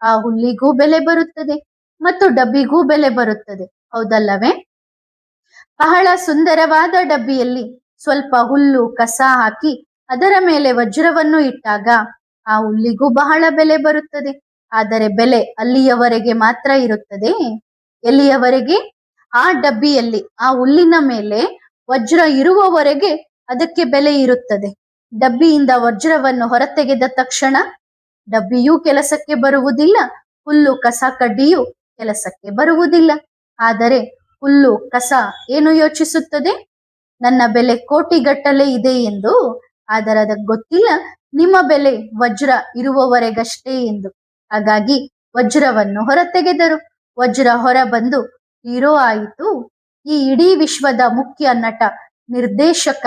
ಆ ಹುಲ್ಲಿಗೂ ಬೆಲೆ ಬರುತ್ತದೆ ಮತ್ತು ಡಬ್ಬಿಗೂ ಬೆಲೆ ಬರುತ್ತದೆ, ಹೌದಲ್ಲವೇ? ಬಹಳ ಸುಂದರವಾದ ಡಬ್ಬಿಯಲ್ಲಿ ಸ್ವಲ್ಪ ಹುಲ್ಲು ಕಸ ಹಾಕಿ ಅದರ ಮೇಲೆ ವಜ್ರವನ್ನು ಇಟ್ಟಾಗ ಆ ಹುಲ್ಲಿಗೂ ಬಹಳ ಬೆಲೆ ಬರುತ್ತದೆ. ಆದರೆ ಬೆಲೆ ಅಲ್ಲಿಯವರೆಗೆ ಮಾತ್ರ ಇರುತ್ತದೆ. ಎಲ್ಲಿಯವರೆಗೆ? ಆ ಡಬ್ಬಿಯಲ್ಲಿ ಆ ಹುಲ್ಲಿನ ಮೇಲೆ ವಜ್ರ ಇರುವವರೆಗೆ ಅದಕ್ಕೆ ಬೆಲೆ ಇರುತ್ತದೆ. ಡಬ್ಬಿಯಿಂದ ವಜ್ರವನ್ನು ಹೊರತೆಗೆದ ತಕ್ಷಣ ಡಬ್ಬಿಯೂ ಕೆಲಸಕ್ಕೆ ಬರುವುದಿಲ್ಲ, ಹುಲ್ಲು ಕಸ ಕಡ್ಡಿಯೂ ಕೆಲಸಕ್ಕೆ ಬರುವುದಿಲ್ಲ. ಆದರೆ ಹುಲ್ಲು ಕಸ ಏನು ಯೋಚಿಸುತ್ತದೆ? ನನ್ನ ಬೆಲೆ ಕೋಟಿಗಟ್ಟಲೆ ಇದೆ ಎಂದು. ಆದರೆ ಅದಕ್ಕೆ ಗೊತ್ತಿಲ್ಲ ನಿಮ್ಮ ಬೆಲೆ ವಜ್ರ ಇರುವವರೆಗಷ್ಟೇ ಎಂದು. ಹಾಗಾಗಿ ವಜ್ರವನ್ನು ಹೊರತೆಗೆದರು. ವಜ್ರ ಹೊರ ಬಂದು ಹೀರೋ ಆಯಿತು. ಈ ಇಡೀ ವಿಶ್ವದ ಮುಖ್ಯ ನಟ, ನಿರ್ದೇಶಕ,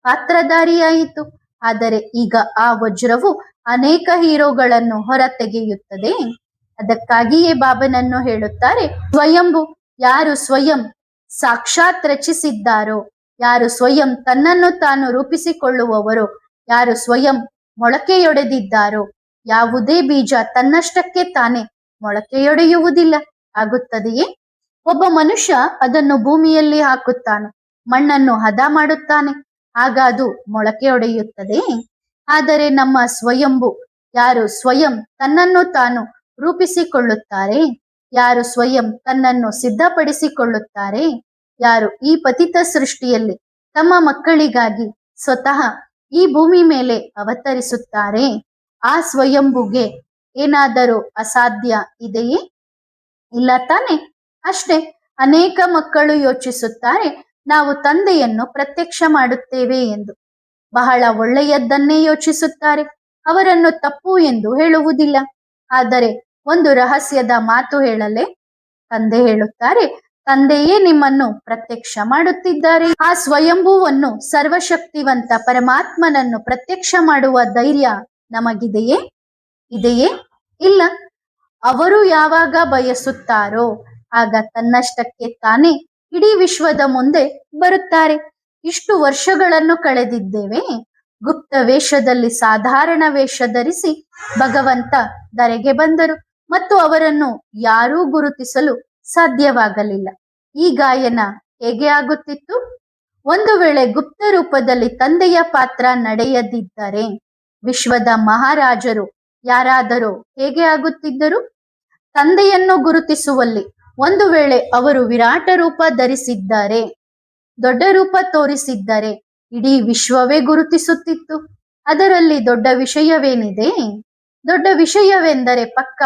ಪಾತ್ರಧಾರಿಯಾಯಿತು. ಆದರೆ ಈಗ ಆ ವಜ್ರವು ಅನೇಕ ಹೀರೋಗಳನ್ನು ಹೊರತೆಗೆಯುತ್ತದೆ. ಅದಕ್ಕಾಗಿಯೇ ಬಾಬನನ್ನು ಹೇಳುತ್ತಾರೆ, ಸ್ವಯಂಭು. ಯಾರು ಸ್ವಯಂ ಸಾಕ್ಷಾತ್ ರಚಿಸಿದ್ದಾರೋ, ಯಾರು ಸ್ವಯಂ ತನ್ನನ್ನು ತಾನು ರೂಪಿಸಿಕೊಳ್ಳುವವರೋ, ಯಾರು ಸ್ವಯಂ ಮೊಳಕೆಯೊಡೆದಿದ್ದಾರೋ, ಯಾವುದೇ ಬೀಜ ತನ್ನಷ್ಟಕ್ಕೆ ತಾನೇ ಮೊಳಕೆಯೊಡೆಯುವುದಿಲ್ಲ. ಆಗುತ್ತದೆಯೇ? ಒಬ್ಬ ಮನುಷ್ಯ ಅದನ್ನು ಭೂಮಿಯಲ್ಲಿ ಹಾಕುತ್ತಾನೆ, ಮಣ್ಣನ್ನು ಹದ ಮಾಡುತ್ತಾನೆ, ಆಗ ಅದು ಮೊಳಕೆಯೊಡೆಯುತ್ತದೆ. ಆದರೆ ನಮ್ಮ ಸ್ವಯಂಭು, ಯಾರು ಸ್ವಯಂ ತನ್ನನ್ನು ತಾನು ರೂಪಿಸಿಕೊಳ್ಳುತ್ತಾರೆ, ಯಾರು ಸ್ವಯಂ ತನ್ನನ್ನು ಸಿದ್ಧಪಡಿಸಿಕೊಳ್ಳುತ್ತಾರೆ, ಯಾರು ಈ ಪತಿತ ಸೃಷ್ಟಿಯಲ್ಲಿ ತಮ್ಮ ಮಕ್ಕಳಿಗಾಗಿ ಸ್ವತಃ ಈ ಭೂಮಿ ಮೇಲೆ ಅವತರಿಸುತ್ತಾರೆ, ಆ ಸ್ವಯಂಭುಗೆ ಏನಾದರೂ ಅಸಾಧ್ಯ ಇದೆಯೇ? ಇಲ್ಲ ತಾನೆ? ಅಷ್ಟೇ. ಅನೇಕ ಮಕ್ಕಳು ಯೋಚಿಸುತ್ತಾರೆ, ನಾವು ತಂದೆಯನ್ನು ಪ್ರತ್ಯಕ್ಷ ಮಾಡುತ್ತೇವೆ ಎಂದು. ಬಹಳ ಒಳ್ಳೆಯದನ್ನೇ ಯೋಚಿಸುತ್ತಾರೆ, ಅವರನ್ನು ತಪ್ಪು ಎಂದು ಹೇಳುವುದಿಲ್ಲ. ಆದರೆ ಒಂದು ರಹಸ್ಯದ ಮಾತು ಹೇಳಲೆ? ತಂದೆ ಹೇಳುತ್ತಾರೆ, ತಂದೆಯೇ ನಿಮ್ಮನ್ನು ಪ್ರತ್ಯಕ್ಷ ಮಾಡುತ್ತಿದ್ದಾರೆ. ಆ ಸ್ವಯಂಭೂವನ್ನು, ಸರ್ವಶಕ್ತಿವಂತ ಪರಮಾತ್ಮನನ್ನು ಪ್ರತ್ಯಕ್ಷ ಮಾಡುವ ಧೈರ್ಯ ನಮಗಿದೆಯೇ? ಇದೆಯೇ? ಇಲ್ಲ. ಅವರು ಯಾವಾಗ ಬಯಸುತ್ತಾರೋ ಆಗ ತನ್ನಷ್ಟಕ್ಕೆ ತಾನೇ ಇಡೀ ವಿಶ್ವದ ಮುಂದೆ ಬರುತ್ತಾರೆ. ಇಷ್ಟು ವರ್ಷಗಳನ್ನು ಕಳೆದಿದ್ದೇವೆ. ಗುಪ್ತ ವೇಷದಲ್ಲಿ ಸಾಧಾರಣ ವೇಷ ಧರಿಸಿ ಭಗವಂತ ಧರೆಗೆ ಬಂದರು ಮತ್ತು ಅವರನ್ನು ಯಾರೂ ಗುರುತಿಸಲು ಸಾಧ್ಯವಾಗಲಿಲ್ಲ. ಈ ಗಾಯನ ಹೇಗೆ ಆಗುತ್ತಿತ್ತು? ಒಂದು ವೇಳೆ ಗುಪ್ತ ರೂಪದಲ್ಲಿ ತಂದೆಯ ಪಾತ್ರ ನಡೆಯದಿದ್ದರೆ ವಿಶ್ವದ ಮಹಾರಾಜರು ಯಾರಾದರೂ ಹೇಗೆ ಆಗುತ್ತಿದ್ದರು? ತಂದೆಯನ್ನು ಗುರುತಿಸುವಲ್ಲಿ ಒಂದು ವೇಳೆ ಅವರು ವಿರಾಟ ರೂಪ ಧರಿಸಿದ್ದಾರೆ, ದೊಡ್ಡ ರೂಪ ತೋರಿಸಿದ್ದರೆ ಇಡೀ ವಿಶ್ವವೇ ಗುರುತಿಸುತ್ತಿತ್ತು. ಅದರಲ್ಲಿ ದೊಡ್ಡ ವಿಷಯವೇನಿದೆ? ದೊಡ್ಡ ವಿಷಯವೆಂದರೆ ಪಕ್ಕ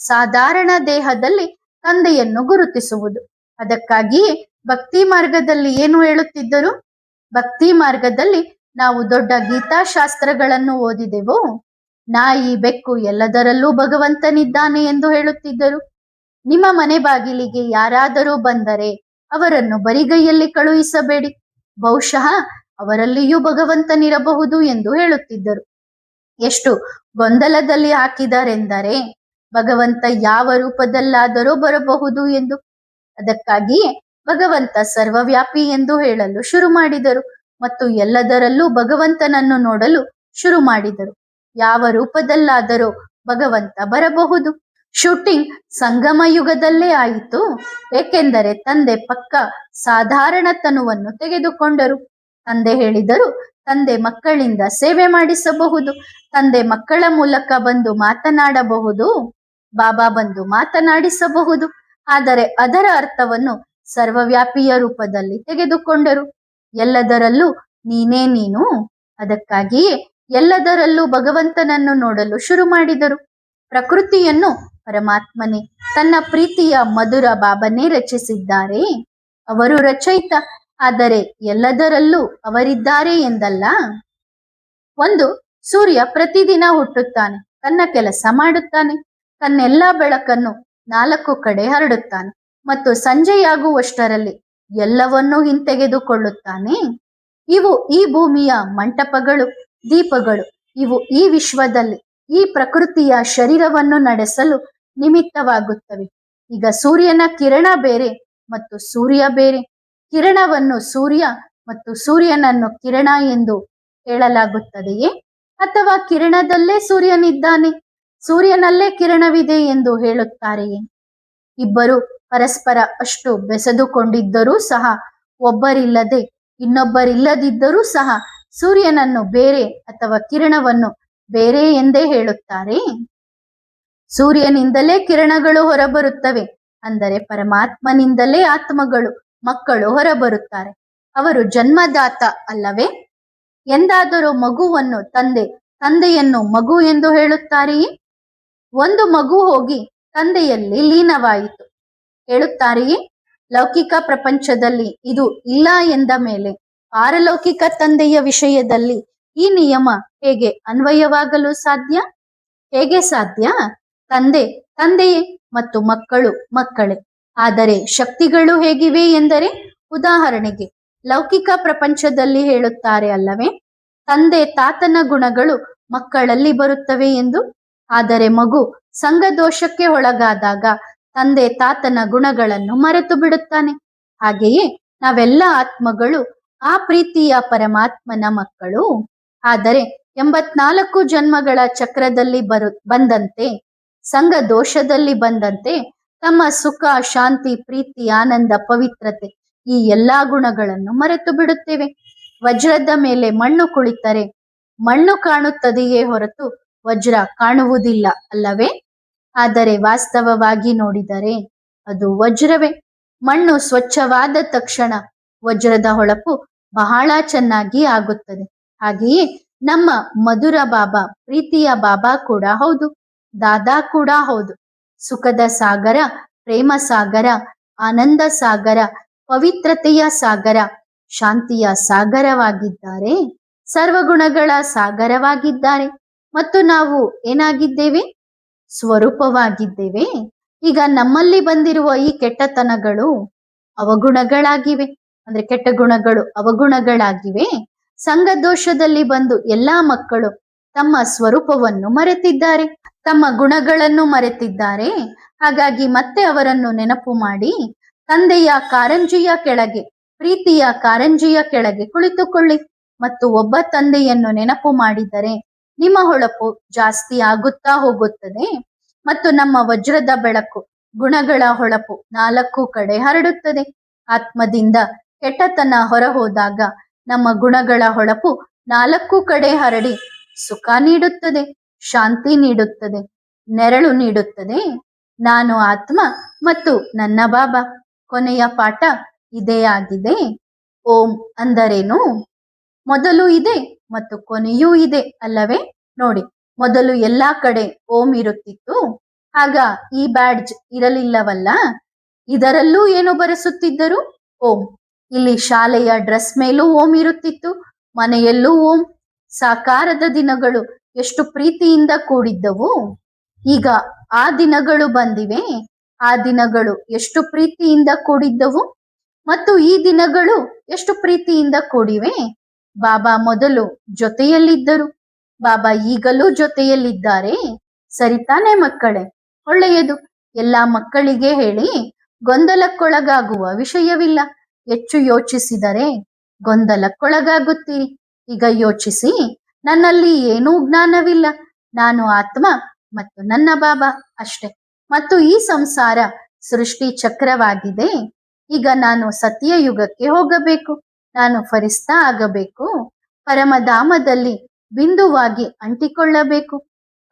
ಸಾಧಾರಣ ದೇಹದಲ್ಲಿ ತಂದೆಯನ್ನು ಗುರುತಿಸುವುದು. ಅದಕ್ಕಾಗಿಯೇ ಭಕ್ತಿ ಮಾರ್ಗದಲ್ಲಿ ಏನು ಹೇಳುತ್ತಿದ್ದರು? ಭಕ್ತಿ ಮಾರ್ಗದಲ್ಲಿ ನಾವು ದೊಡ್ಡ ಗೀತಾಶಾಸ್ತ್ರಗಳನ್ನು ಓದಿದೆವು. ನಾಯಿ, ಬೆಕ್ಕು ಎಲ್ಲದರಲ್ಲೂ ಭಗವಂತನಿದ್ದಾನೆ ಎಂದು ಹೇಳುತ್ತಿದ್ದರು. ನಿಮ್ಮ ಮನೆ ಬಾಗಿಲಿಗೆ ಯಾರಾದರೂ ಬಂದರೆ ಅವರನ್ನು ಬರಿಗೈಯಲ್ಲಿ ಕಳುಹಿಸಬೇಡಿ, ಬಹುಶಃ ಅವರಲ್ಲಿಯೂ ಭಗವಂತನಿರಬಹುದು ಎಂದು ಹೇಳುತ್ತಿದ್ದರು. ಎಷ್ಟು ಗೊಂದಲದಲ್ಲಿ ಹಾಕಿದರೆಂದರೆ ಭಗವಂತ ಯಾವ ರೂಪದಲ್ಲಾದರೂ ಬರಬಹುದು ಎಂದು. ಅದಕ್ಕಾಗಿಯೇ ಭಗವಂತ ಸರ್ವವ್ಯಾಪಿ ಎಂದು ಹೇಳಲು ಶುರು ಮಾಡಿದರು ಮತ್ತು ಎಲ್ಲದರಲ್ಲೂ ಭಗವಂತನನ್ನು ನೋಡಲು ಶುರು ಮಾಡಿದರು. ಯಾವ ರೂಪದಲ್ಲಾದರೂ ಭಗವಂತ ಬರಬಹುದು. ಶೂಟಿಂಗ್ ಸಂಗಮ ಯುಗದಲ್ಲೇ ಆಯಿತು, ಏಕೆಂದರೆ ತಂದೆ ಪಕ್ಕ ಸಾಧಾರಣ ತನುವನ್ನು ತೆಗೆದುಕೊಂಡರು. ತಂದೆ ಹೇಳಿದರು, ತಂದೆ ಮಕ್ಕಳಿಂದ ಸೇವೆ ಮಾಡಿಸಬಹುದು, ತಂದೆ ಮಕ್ಕಳ ಮೂಲಕ ಬಂದು ಮಾತನಾಡಬಹುದು, ಬಾಬಾ ಬಂದು ಮಾತನಾಡಿಸಬಹುದು. ಆದರೆ ಅದರ ಅರ್ಥವನ್ನು ಸರ್ವವ್ಯಾಪಿಯ ರೂಪದಲ್ಲಿ ತೆಗೆದುಕೊಂಡರು. ಎಲ್ಲದರಲ್ಲೂ ನೀನೇ ನೀನು. ಅದಕ್ಕಾಗಿಯೇ ಎಲ್ಲದರಲ್ಲೂ ಭಗವಂತನನ್ನು ನೋಡಲು ಶುರು ಮಾಡಿದರು. ಪ್ರಕೃತಿಯನ್ನು ಪರಮಾತ್ಮನೇ ತನ್ನ ಪ್ರೀತಿಯ ಮಧುರ ಬಾಬನೇ ರಚಿಸಿದ್ದಾರೆ. ಅವರು ರಚಯಿತ, ಆದರೆ ಎಲ್ಲದರಲ್ಲೂ ಅವರಿದ್ದಾರೆ ಎಂದಲ್ಲ. ಒಂದು ಸೂರ್ಯ ಪ್ರತಿದಿನ ಹುಟ್ಟುತ್ತಾನೆ, ತನ್ನ ಕೆಲಸ ಮಾಡುತ್ತಾನೆ, ತನ್ನೆಲ್ಲ ಬೆಳಕನ್ನು 4 ಕಡೆ ಹರಡುತ್ತಾನೆ ಮತ್ತು ಸಂಜೆಯಾಗುವಷ್ಟರಲ್ಲಿ ಎಲ್ಲವನ್ನೂ ಹಿಂತೆಗೆದುಕೊಳ್ಳುತ್ತಾನೆ. ಇವು ಈ ಭೂಮಿಯ ಮಂಟಪಗಳು, ದೀಪಗಳು. ಇವು ಈ ವಿಶ್ವದಲ್ಲಿ ಈ ಪ್ರಕೃತಿಯ ಶರೀರವನ್ನು ನಡೆಸಲು ನಿಮಿತ್ತವಾಗುತ್ತವೆ. ಈಗ ಸೂರ್ಯನ ಕಿರಣ ಬೇರೆ ಮತ್ತು ಸೂರ್ಯ ಬೇರೆ. ಕಿರಣವನ್ನು ಸೂರ್ಯ ಮತ್ತು ಸೂರ್ಯನನ್ನು ಕಿರಣ ಎಂದು ಹೇಳಲಾಗುತ್ತದೆಯೇ? ಅಥವಾ ಕಿರಣದಲ್ಲೇ ಸೂರ್ಯನಿದ್ದಾನೆ, ಸೂರ್ಯನಲ್ಲೇ ಕಿರಣವಿದೆ ಎಂದು ಹೇಳುತ್ತಾರೆಯೇ? ಇಬ್ಬರು ಪರಸ್ಪರ ಅಷ್ಟು ಬೆಸೆದುಕೊಂಡಿದ್ದರೂ ಸಹ, ಒಬ್ಬರಿಲ್ಲದೆ ಇನ್ನೊಬ್ಬರಿಲ್ಲದಿದ್ದರೂ ಸಹ ಸೂರ್ಯನನ್ನು ಬೇರೆ ಅಥವಾ ಕಿರಣವನ್ನು ಬೇರೆ ಎಂದೇ ಹೇಳುತ್ತಾರೆ. ಸೂರ್ಯನಿಂದಲೇ ಕಿರಣಗಳು ಹೊರಬರುತ್ತವೆ, ಅಂದರೆ ಪರಮಾತ್ಮನಿಂದಲೇ ಆತ್ಮಗಳು, ಮಕ್ಕಳು ಹೊರಬರುತ್ತಾರೆ. ಅವರು ಜನ್ಮದಾತ ಅಲ್ಲವೇ? ಎಂದಾದರೂ ಮಗುವನ್ನು ತಂದೆಯನ್ನು ಮಗು ಎಂದು ಹೇಳುತ್ತಾರೆಯೇ? ಒಂದು ಮಗು ಹೋಗಿ ತಂದೆಯಲ್ಲಿ ಲೀನವಾಯಿತು ಹೇಳುತ್ತಾರೆಯೇ? ಲೌಕಿಕ ಪ್ರಪಂಚದಲ್ಲಿ ಇದು ಇಲ್ಲ ಎಂದ ಮೇಲೆ ಪಾರಲೌಕಿಕ ತಂದೆಯ ವಿಷಯದಲ್ಲಿ ಈ ನಿಯಮ ಹೇಗೆ ಅನ್ವಯವಾಗಲು ಸಾಧ್ಯ? ಹೇಗೆ ಸಾಧ್ಯ? ತಂದೆಯೇ ಮತ್ತು ಮಕ್ಕಳು ಮಕ್ಕಳೇ. ಆದರೆ ಶಕ್ತಿಗಳು ಹೇಗಿವೆ ಎಂದರೆ, ಉದಾಹರಣೆಗೆ ಲೌಕಿಕ ಪ್ರಪಂಚದಲ್ಲಿ ಹೇಳುತ್ತಾರೆ ಅಲ್ಲವೇ, ತಂದೆ ತಾತನ ಗುಣಗಳು ಮಕ್ಕಳಲ್ಲಿ ಬರುತ್ತವೆ ಎಂದು. ಆದರೆ ಮಗು ಸಂಘದೋಷಕ್ಕೆ ಒಳಗಾದಾಗ ತಂದೆ ತಾತನ ಗುಣಗಳನ್ನು ಮರೆತು ಬಿಡುತ್ತಾನೆ. ಹಾಗೆಯೇ ನಾವೆಲ್ಲ ಆತ್ಮಗಳು ಆ ಪ್ರೀತಿಯ ಪರಮಾತ್ಮನ ಮಕ್ಕಳು. ಆದರೆ 84 ಜನ್ಮಗಳ ಚಕ್ರದಲ್ಲಿ ಬಂದಂತೆ, ಸಂಘ ದೋಷದಲ್ಲಿ ಬಂದಂತೆ ತಮ್ಮ ಸುಖ, ಶಾಂತಿ, ಪ್ರೀತಿ, ಆನಂದ, ಪವಿತ್ರತೆ ಈ ಎಲ್ಲಾ ಗುಣಗಳನ್ನು ಮರೆತು ಬಿಡುತ್ತೇವೆ. ವಜ್ರದ ಮೇಲೆ ಮಣ್ಣು ಕುಳಿತರೆ ಮಣ್ಣು ಕಾಣುತ್ತದೆಯೇ ಹೊರತು ವಜ್ರ ಕಾಣುವುದಿಲ್ಲ ಅಲ್ಲವೇ? ಆದರೆ ವಾಸ್ತವವಾಗಿ ನೋಡಿದರೆ ಅದು ವಜ್ರವೇ. ಮಣ್ಣು ಸ್ವಚ್ಛವಾದ ತಕ್ಷಣ ವಜ್ರದ ಹೊಳಪು ಬಹಳ ಚೆನ್ನಾಗಿ ಆಗುತ್ತದೆ. ಹಾಗೆಯೇ ನಮ್ಮ ಮಧುರ ಬಾಬಾ ಪ್ರೀತಿಯ ಬಾಬಾ ಕೂಡ ಹೌದು, ದಾದಾ ಕೂಡ ಹೌದು. ಸುಖದ ಸಾಗರ, ಪ್ರೇಮ ಸಾಗರ, ಆನಂದ ಸಾಗರ, ಪವಿತ್ರತೆಯ ಸಾಗರ, ಶಾಂತಿಯ ಸಾಗರವಾಗಿದ್ದಾರೆ, ಸರ್ವಗುಣಗಳ ಸಾಗರವಾಗಿದ್ದಾರೆ. ಮತ್ತು ನಾವು ಏನಾಗಿದ್ದೇವೆ? ಸ್ವರೂಪವಾಗಿದ್ದೇವೆ. ಈಗ ನಮ್ಮಲ್ಲಿ ಬಂದಿರುವ ಈ ಕೆಟ್ಟತನಗಳು ಅವಗುಣಗಳಾಗಿವೆ, ಅಂದ್ರೆ ಕೆಟ್ಟ ಗುಣಗಳು ಅವಗುಣಗಳಾಗಿವೆ. ಸಂಘ ದೋಷದಲ್ಲಿ ಬಂದು ಎಲ್ಲಾ ಮಕ್ಕಳು ತಮ್ಮ ಸ್ವರೂಪವನ್ನು ಮರೆತಿದ್ದಾರೆ, ತಮ್ಮ ಗುಣಗಳನ್ನು ಮರೆತಿದ್ದಾರೆ. ಹಾಗಾಗಿ ಮತ್ತೆ ಅವರನ್ನು ನೆನಪು ಮಾಡಿ ತಂದೆಯ ಕಾರಂಜಿಯ ಕೆಳಗೆ, ಪ್ರೀತಿಯ ಕಾರಂಜಿಯ ಕೆಳಗೆ ಕುಳಿತುಕೊಳ್ಳಿ ಮತ್ತು ಒಬ್ಬ ತಂದೆಯನ್ನು ನೆನಪು ಮಾಡಿದರೆ ನಿಮ್ಮ ಹೊಳಪು ಜಾಸ್ತಿ ಆಗುತ್ತಾ ಹೋಗುತ್ತದೆ ಮತ್ತು ನಮ್ಮ ವಜ್ರದ ಬೆಳಕು, ಗುಣಗಳ ಹೊಳಪು 4 ಕಡೆ ಹರಡುತ್ತದೆ. ಆತ್ಮದಿಂದ ಕೆಟ್ಟತನ ಹೊರ ಹೋದಾಗ ನಮ್ಮ ಗುಣಗಳ ಹೊಳಪು 4 ಕಡೆ ಹರಡಿ ಸುಖ ನೀಡುತ್ತದೆ, ಶಾಂತಿ ನೀಡುತ್ತದೆ, ನೆರಳು ನೀಡುತ್ತದೆ. ನಾನು ಆತ್ಮ ಮತ್ತು ನನ್ನ ಬಾಬಾ. ಕೊನೆಯ ಪಾಠ ಇದೇ ಆಗಿದೆ. ಓಂ ಅಂದರೇನು? ಮೊದಲು ಇದೆ ಮತ್ತು ಕೊನೆಯೂ ಇದೆ ಅಲ್ಲವೇ? ನೋಡಿ, ಮೊದಲು ಎಲ್ಲಾ ಕಡೆ ಓಂ ಇರುತ್ತಿತ್ತು, ಆಗ ಈ ಬ್ಯಾಡ್ಜ್ ಇರಲಿಲ್ಲವಲ್ಲ. ಇದರಲ್ಲೂ ಏನು ಬರೆಸುತ್ತಿದ್ದರು? ಓಂ. ಇಲ್ಲಿ ಶಾಲೆಯ ಡ್ರೆಸ್ ಮೇಲೂ ಓಂ ಇರುತ್ತಿತ್ತು, ಮನೆಯಲ್ಲೂ ಓಂ. ಸಾಕಾರದ ದಿನಗಳು ಎಷ್ಟು ಪ್ರೀತಿಯಿಂದ ಕೂಡಿದ್ದವು. ಈಗ ಆ ದಿನಗಳು ಬಂದಿವೆ. ಆ ದಿನಗಳು ಎಷ್ಟು ಪ್ರೀತಿಯಿಂದ ಕೂಡಿದ್ದವು ಮತ್ತು ಈ ದಿನಗಳು ಎಷ್ಟು ಪ್ರೀತಿಯಿಂದ ಕೂಡಿವೆ. ಬಾಬಾ ಮೊದಲು ಜೊತೆಯಲ್ಲಿದ್ದರು, ಬಾಬಾ ಈಗಲೂ ಜೊತೆಯಲ್ಲಿದ್ದಾರೆ. ಸರಿತಾನೆ ಮಕ್ಕಳೇ? ಒಳ್ಳೆಯದು. ಎಲ್ಲಾ ಮಕ್ಕಳಿಗೆ ಹೇಳಿ, ಗೊಂದಲಕ್ಕೊಳಗಾಗುವ ವಿಷಯವಿಲ್ಲ. ಹೆಚ್ಚು ಯೋಚಿಸಿದರೆ ಗೊಂದಲಕ್ಕೊಳಗಾಗುತ್ತೀರಿ. ಈಗ ಯೋಚಿಸಿ, ನನ್ನಲ್ಲಿ ಏನೂ ಜ್ಞಾನವಿಲ್ಲ, ನಾನು ಆತ್ಮ ಮತ್ತು ನನ್ನ ಬಾಬಾ ಅಷ್ಟೇ. ಮತ್ತು ಈ ಸಂಸಾರ ಸೃಷ್ಟಿ ಚಕ್ರವಾಗಿದೆ. ಈಗ ನಾನು ಸತ್ಯಯುಗಕ್ಕೆ ಹೋಗಬೇಕು. ನಾನು ಫರಿಸ್ತಾ ಆಗಬೇಕು. ಪರಮಧಾಮದಲ್ಲಿ ಬಿಂದುವಾಗಿ ಅಂಟಿಕೊಳ್ಳಬೇಕು.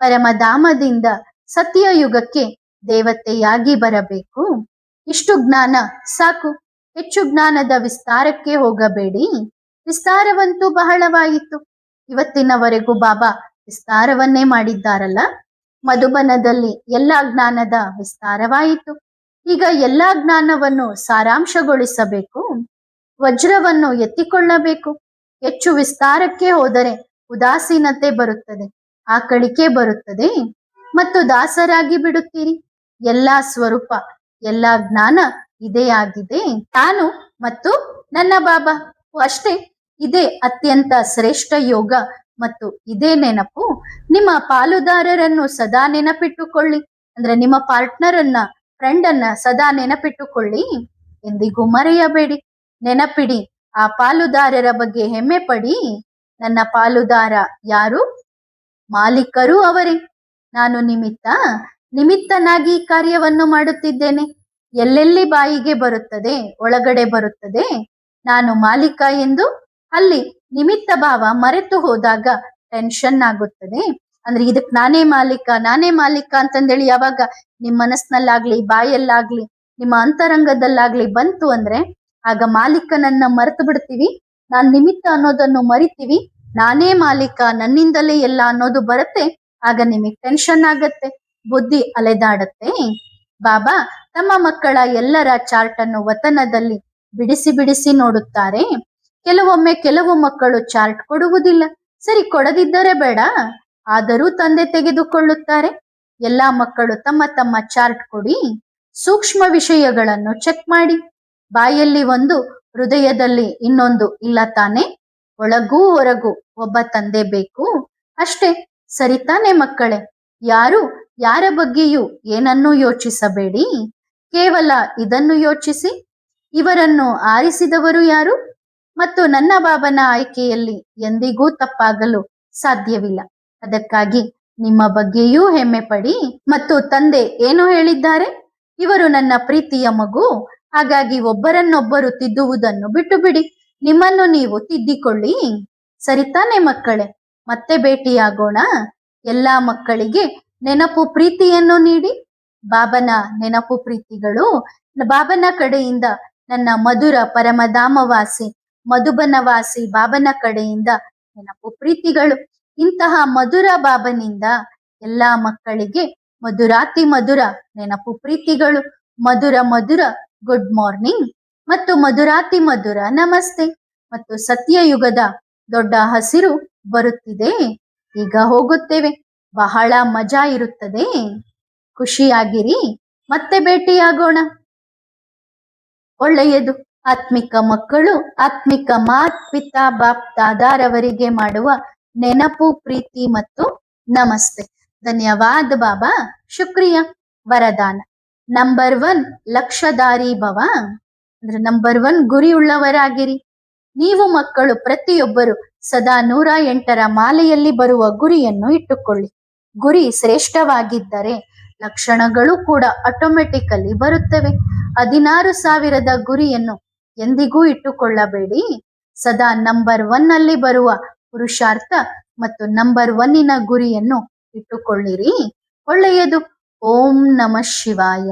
ಪರಮಧಾಮದಿಂದ ಸತ್ಯಯುಗಕ್ಕೆ ದೇವತೆಯಾಗಿ ಬರಬೇಕು. ಇಷ್ಟು ಜ್ಞಾನ ಸಾಕು. ಹೆಚ್ಚು ಜ್ಞಾನದ ವಿಸ್ತಾರಕ್ಕೆ ಹೋಗಬೇಡಿ. ವಿಸ್ತಾರವಂತೂ ಬಹಳವಾಯಿತು. ಇವತ್ತಿನವರೆಗೂ ಬಾಬಾ ವಿಸ್ತಾರವನ್ನೇ ಮಾಡಿದ್ದಾರಲ್ಲ. ಮಧುಬನದಲ್ಲಿ ಎಲ್ಲಾ ಜ್ಞಾನದ ವಿಸ್ತಾರವಾಯಿತು. ಈಗ ಎಲ್ಲಾ ಜ್ಞಾನವನ್ನು ಸಾರಾಂಶಗೊಳಿಸಬೇಕು. ವಜ್ರವನ್ನು ಎತ್ತಿಕೊಳ್ಳಬೇಕು. ಹೆಚ್ಚು ವಿಸ್ತಾರಕ್ಕೆ ಹೋದರೆ ಉದಾಸೀನತೆ ಬರುತ್ತದೆ, ಆಕಳಿಕೆ ಬರುತ್ತದೆ ಮತ್ತು ದಾಸರಾಗಿ ಬಿಡುತ್ತೀರಿ. ಎಲ್ಲಾ ಸ್ವರೂಪ, ಎಲ್ಲಾ ಜ್ಞಾನ ಇದೇ ಆಗಿದೆ. ನಾನು ಮತ್ತು ನನ್ನ ಬಾಬಾ ಅಷ್ಟೇ. ಇದೇ ಅತ್ಯಂತ ಶ್ರೇಷ್ಠ ಯೋಗ ಮತ್ತು ಇದೇ ನೆನಪು. ನಿಮ್ಮ ಪಾಲುದಾರರನ್ನು ಸದಾ ನೆನಪಿಟ್ಟುಕೊಳ್ಳಿ. ಅಂದ್ರೆ ನಿಮ್ಮ ಪಾರ್ಟ್ನರ್ ಅನ್ನ, ಫ್ರೆಂಡ್ ಅನ್ನ ಸದಾ ನೆನಪಿಟ್ಟುಕೊಳ್ಳಿ. ಎಂದಿಗೂ ಮರೆಯಬೇಡಿ. ನೆನಪಿಡಿ. ಆ ಪಾಲುದಾರರ ಬಗ್ಗೆ ಹೆಮ್ಮೆ ಪಡಿ. ನನ್ನ ಪಾಲುದಾರ ಯಾರು? ಮಾಲೀಕರು ಅವರೇ. ನಾನು ನಿಮಿತ್ತನಾಗಿ ಕಾರ್ಯವನ್ನು ಮಾಡುತ್ತಿದ್ದೇನೆ. ಎಲ್ಲೆಲ್ಲಿ ಬಾಯಿಗೆ ಬರುತ್ತದೆ, ಒಳಗಡೆ ಬರುತ್ತದೆ ನಾನು ಮಾಲೀಕ ಎಂದು, ಅಲ್ಲಿ ನಿಮಿತ್ತ ಭಾವ ಮರೆತು ಹೋದಾಗ ಟೆನ್ಷನ್ ಆಗುತ್ತದೆ. ಅಂದ್ರೆ ಇದಕ್ ನಾನೇ ಮಾಲೀಕ ಅಂತಂದೇಳಿ ಯಾವಾಗ ನಿಮ್ ಮನಸ್ಸಿನಲ್ಲಾಗ್ಲಿ, ಬಾಯಲ್ಲಾಗ್ಲಿ, ನಿಮ್ಮ ಅಂತರಂಗದಲ್ಲಾಗ್ಲಿ ಬಂತು ಅಂದ್ರೆ ಆಗ ಮಾಲೀಕನನ್ನ ಮರೆತು ಬಿಡ್ತೀವಿ. ನಾನ್ ನಿಮಿತ್ತ ಅನ್ನೋದನ್ನು ಮರಿತೀವಿ. ನಾನೇ ಮಾಲೀಕ, ನನ್ನಿಂದಲೇ ಎಲ್ಲ ಅನ್ನೋದು ಬರುತ್ತೆ. ಆಗ ನಿಮಗ್ ಟೆನ್ಷನ್ ಆಗತ್ತೆ, ಬುದ್ಧಿ ಅಲೆದಾಡತ್ತೆ. ಬಾಬಾ ತಮ್ಮ ಮಕ್ಕಳ ಎಲ್ಲರ ಚಾರ್ಟ್ ಅನ್ನು ವತನದಲ್ಲಿ ಬಿಡಿಸಿ ಬಿಡಿಸಿ ನೋಡುತ್ತಾರೆ. ಕೆಲವು ಮಕ್ಕಳು ಚಾರ್ಟ್ ಕೊಡುವುದಿಲ್ಲ. ಸರಿ, ಕೊಡದಿದ್ದರೆ ಬೇಡ, ಆದರೂ ತಂದೆ ತೆಗೆದುಕೊಳ್ಳುತ್ತಾರೆ. ಎಲ್ಲಾ ಮಕ್ಕಳು ತಮ್ಮ ತಮ್ಮ ಚಾರ್ಟ್ ಕೊಡಿ. ಸೂಕ್ಷ್ಮ ವಿಷಯಗಳನ್ನು ಚೆಕ್ ಮಾಡಿ. ಬಾಯಲ್ಲಿ ಒಂದು, ಹೃದಯದಲ್ಲಿ ಇನ್ನೊಂದು ಇಲ್ಲ ತಾನೆ? ಒಳಗೂ ಹೊರಗೂ ಒಬ್ಬ ತಂದೆ ಬೇಕು ಅಷ್ಟೇ. ಸರಿ ತಾನೆ ಮಕ್ಕಳೇ? ಯಾರ ಬಗ್ಗೆಯೂ ಏನನ್ನೂ ಯೋಚಿಸಬೇಡಿ. ಕೇವಲ ಇದನ್ನು ಯೋಚಿಸಿ, ಇವರನ್ನು ಆರಿಸಿದವರು ಯಾರು ಮತ್ತು ನನ್ನ ಬಾಬನ ಆಯ್ಕೆಯಲ್ಲಿ ಎಂದಿಗೂ ತಪ್ಪಾಗಲು ಸಾಧ್ಯವಿಲ್ಲ. ಅದಕ್ಕಾಗಿ ನಿಮ್ಮ ಬಗ್ಗೆಯೂ ಹೆಮ್ಮೆ ಪಡಿ. ಮತ್ತು ತಂದೆ ಏನು ಹೇಳಿದ್ದಾರೆ? ಇವರು ನನ್ನ ಪ್ರೀತಿಯ ಮಗು, ಹಾಗಾಗಿ ಒಬ್ಬರನ್ನೊಬ್ಬರು ತಿದ್ದುವುದನ್ನು ಬಿಟ್ಟು ಬಿಡಿ. ನಿಮ್ಮನ್ನು ನೀವು ತಿದ್ದಿಕೊಳ್ಳಿ. ಸರಿತಾನೆ ಮಕ್ಕಳೇ? ಮತ್ತೆ ಭೇಟಿಯಾಗೋಣ. ಎಲ್ಲಾ ಮಕ್ಕಳಿಗೆ ನೆನಪು ಪ್ರೀತಿಯನ್ನು ನೀಡಿ. ಬಾಬನ ನೆನಪು ಪ್ರೀತಿಗಳು ಬಾಬನ ಕಡೆಯಿಂದ, ನನ್ನ ಮಧುರ ಪರಮಧಾಮವಾಸಿ ಮಧುಬನವಾಸಿ ಬಾಬನ ಕಡೆಯಿಂದ ನೆನಪು ಪ್ರೀತಿಗಳು. ಇಂತಹ ಮಧುರ ಬಾಬನಿಂದ ಎಲ್ಲಾ ಮಕ್ಕಳಿಗೆ ಮಧುರಾತಿ ಮಧುರ ನೆನಪು ಪ್ರೀತಿಗಳು. ಮಧುರ ಗುಡ್ ಮಾರ್ನಿಂಗ್ ಮತ್ತು ಮಧುರಾತಿ ಮಧುರ ನಮಸ್ತೆ. ಮತ್ತು ಸತ್ಯಯುಗದ ದೊಡ್ಡ ಹಸಿರು ಬರುತ್ತಿದೆ. ಈಗ ಹೋಗುತ್ತೇವೆ. ಬಹಳ ಮಜಾ ಇರುತ್ತದೆ. ಖುಷಿಯಾಗಿರಿ. ಮತ್ತೆ ಭೇಟಿಯಾಗೋಣ. ಒಳ್ಳೆಯದು. ಆತ್ಮಿಕ ಮಕ್ಕಳು ಆತ್ಮಿಕ ಮಾತ್ ಪಿತಾ ಬಾಪ್ ದಾದಾರವರಿಗೆ ಮಾಡುವ ನೆನಪು ಪ್ರೀತಿ ಮತ್ತು ನಮಸ್ತೆ. ಧನ್ಯವಾದ ಬಾಬಾ. ಶುಕ್ರಿಯಾ. ವರದಾನ ನಂಬರ್ 1 ಲಕ್ಷಧಾರಿ ಭವ. ಅಂದ್ರೆ ನಂಬರ್ 1 ಗುರಿ ಉಳ್ಳವರಾಗಿರಿ. ನೀವು ಮಕ್ಕಳು ಪ್ರತಿಯೊಬ್ಬರು ಸದಾ 108ರ ಮಾಲೆಯಲ್ಲಿ ಬರುವ ಗುರಿಯನ್ನು ಇಟ್ಟುಕೊಳ್ಳಿ. ಗುರಿ ಶ್ರೇಷ್ಠವಾಗಿದ್ದರೆ ಲಕ್ಷಣಗಳು ಕೂಡ ಆಟೋಮೆಟಿಕಲಿ ಬರುತ್ತವೆ. 16,000ದ ಗುರಿಯನ್ನು ಎಂದಿಗೂ ಇಟ್ಟುಕೊಳ್ಳಬೇಡಿ. ಸದಾ ನಂಬರ್ 1 ಅಲ್ಲಿ ಬರುವ ಪುರುಷಾರ್ಥ ಮತ್ತು ನಂಬರ್ 1ನ ಗುರಿಯನ್ನು ಇಟ್ಟುಕೊಳ್ಳಿರಿ. ಒಳ್ಳೆಯದು. ಓಂ ನಮಃ ಶಿವಾಯ.